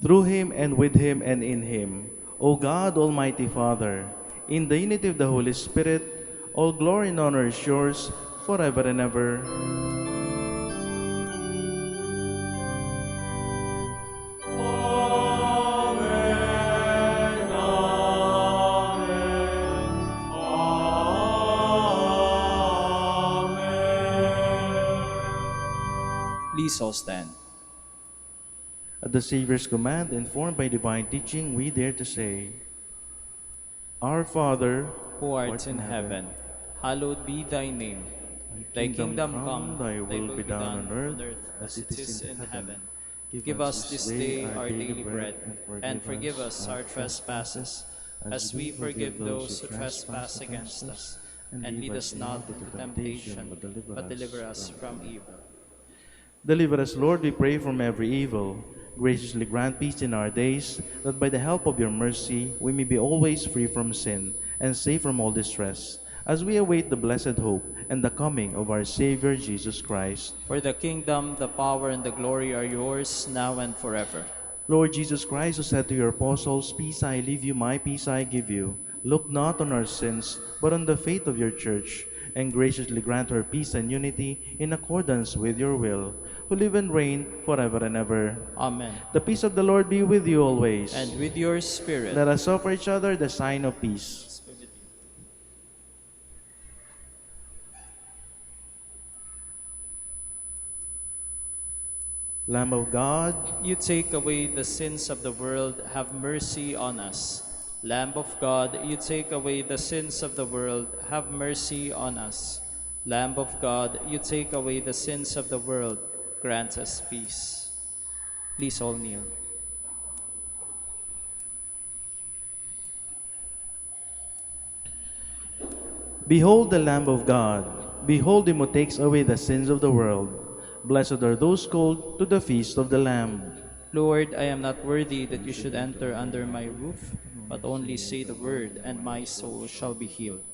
Through him and with him and in him, O God, Almighty Father, in the unity of the Holy Spirit, all glory and honor is yours forever and ever. Please all stand. At the Savior's command, informed by divine teaching, we dare to say, Our Father, Who art in heaven, hallowed be thy name. Thy kingdom come, thy will be done on earth as it is in heaven. Give us this day our daily bread, and forgive us our trespasses, as we forgive those who trespass against us. And lead us not into temptation, but deliver us from evil. Deliver us, Lord, we pray, from every evil. Graciously grant peace in our days, that by the help of your mercy we may be always free from sin and safe from all distress, as we await the blessed hope and the coming of our Savior Jesus Christ. For the kingdom, the power, and the glory are yours, now and forever. Lord Jesus Christ, who said to your apostles, Peace I leave you, my peace I give you, look not on our sins, but on the faith of your church, and graciously grant her peace and unity in accordance with your will, who live and reign forever and ever. Amen. The peace of the Lord be with you always. And with your spirit. Let us offer each other the sign of peace. Lamb of God, you take away the sins of the world, have mercy on us. Lamb of God, you take away the sins of the world, have mercy on us. Lamb of God, you take away the sins of the world, grant us peace. Please all kneel. behold the Lamb of God. Behold him who takes away the sins of the world. Blessed are those called to the feast of the Lamb. Lord, I am not worthy that you should enter under my roof, but only say the word, and my soul shall be healed.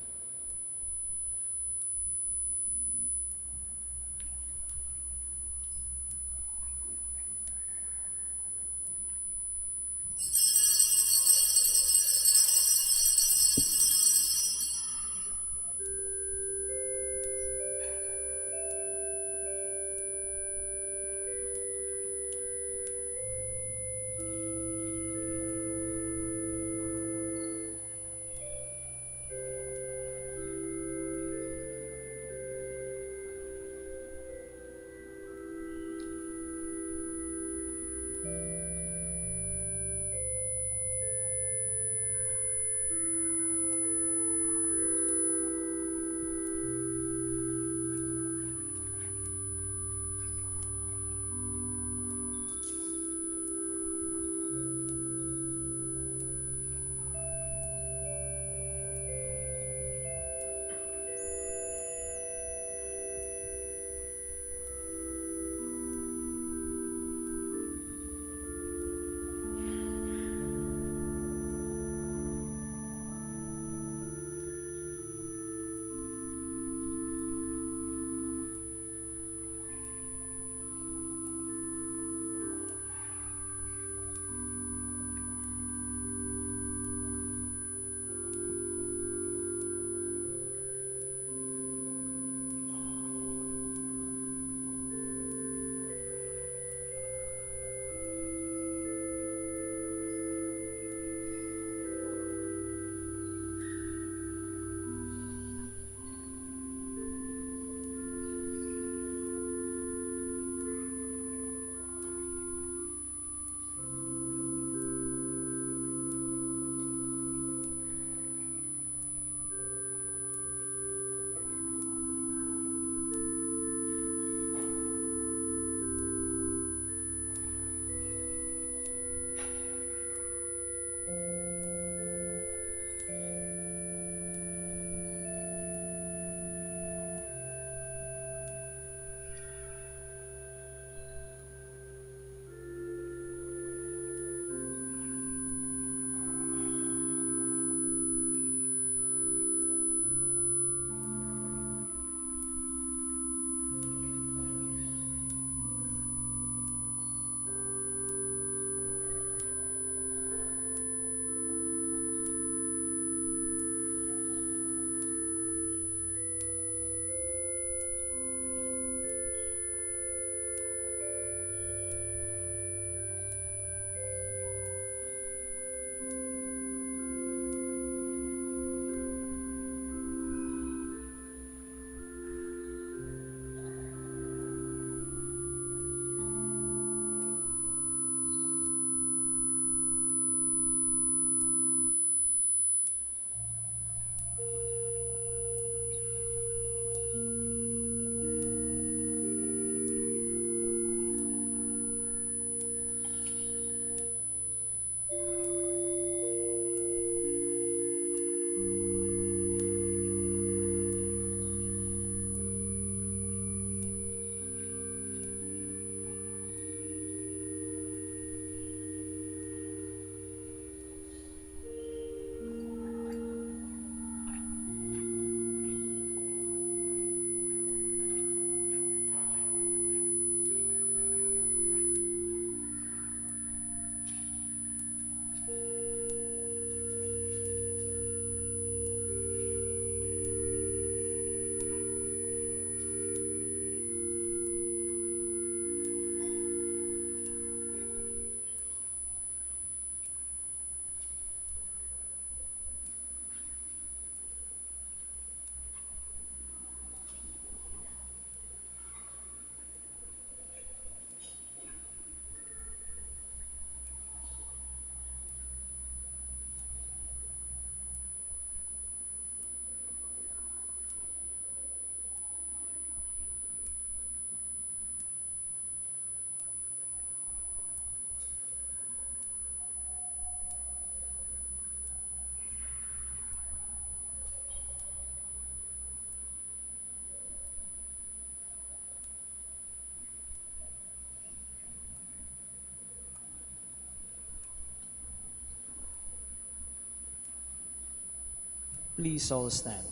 Please all stand.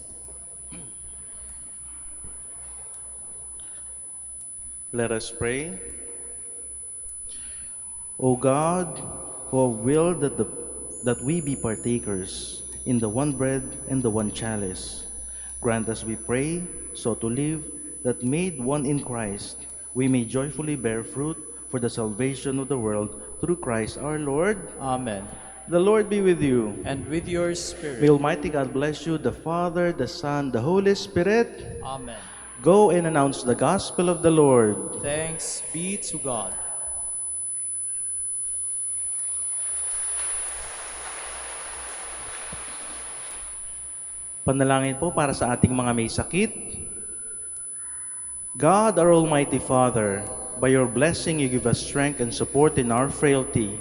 Let us pray. O God, who have willed that we be partakers in the one bread and the one chalice, grant us, we pray, so to live, that made one in Christ, we may joyfully bear fruit for the salvation of the world through Christ our Lord. Amen. The Lord be with you. And with your spirit. May Almighty God bless you, the Father, the Son, the Holy Spirit. Amen. Go and announce the gospel of the Lord. Thanks be to God. Panalangin po para sa ating mga may sakit. God, our Almighty Father, by your blessing you give us strength and support in our frailty.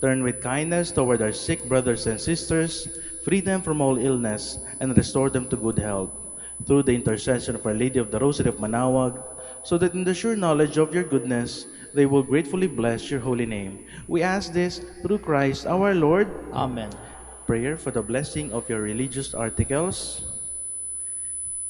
Turn with kindness toward our sick brothers and sisters, free them from all illness, and restore them to good health. Through the intercession of Our Lady of the Rosary of Manaoag, so that in the sure knowledge of your goodness, they will gratefully bless your holy name. We ask this through Christ our Lord. Amen. Prayer for the blessing of your religious articles.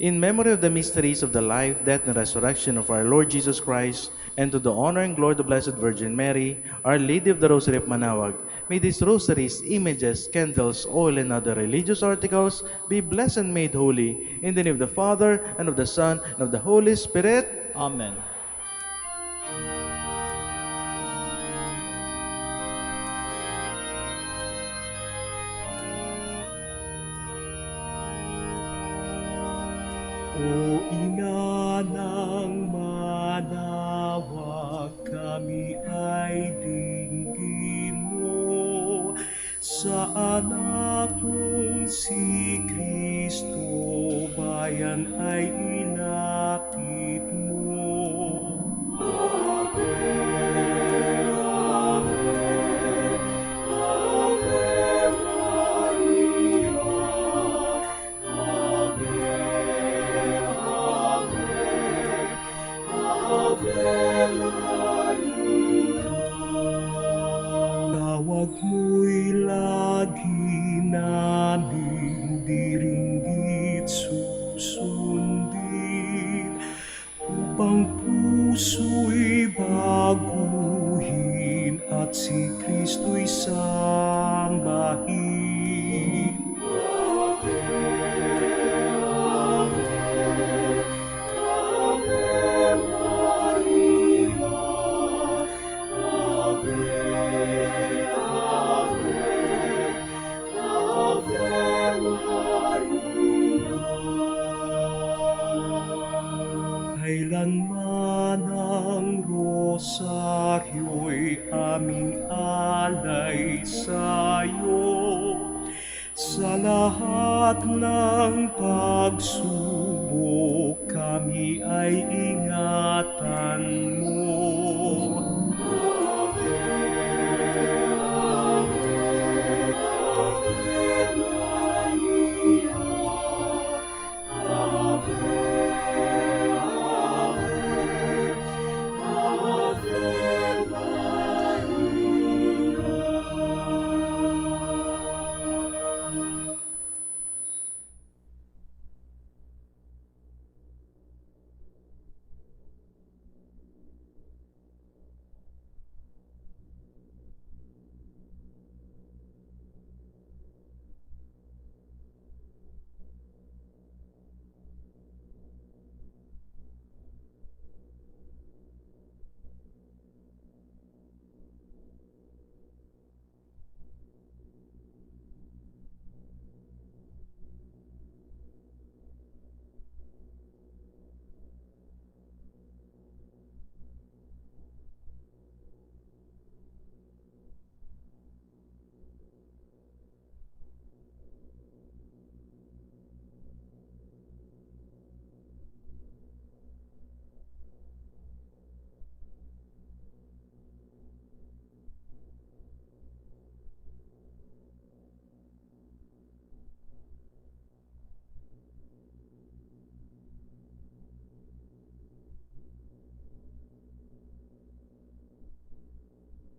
In memory of the mysteries of the life, death, and resurrection of our Lord Jesus Christ, and to the honor and glory of the Blessed Virgin Mary, Our Lady of the Rosary of Manaoag, may these rosaries, images, candles, oil, and other religious articles be blessed and made holy. In the name of the Father, and of the Son, and of the Holy Spirit. Amen. O Ina ng Manaoag, kami ay dinggin mo. Sa anak mong si Kristo, bayan ay inakit mo. Tawag mo'y lagi namin diringgit susundin, upang puso'y baguhin at si Kristo'y sambahin. Kailanman ang rosaryo'y aming alay sa'yo. Sa lahat ng pagsubok, kami ay ingatan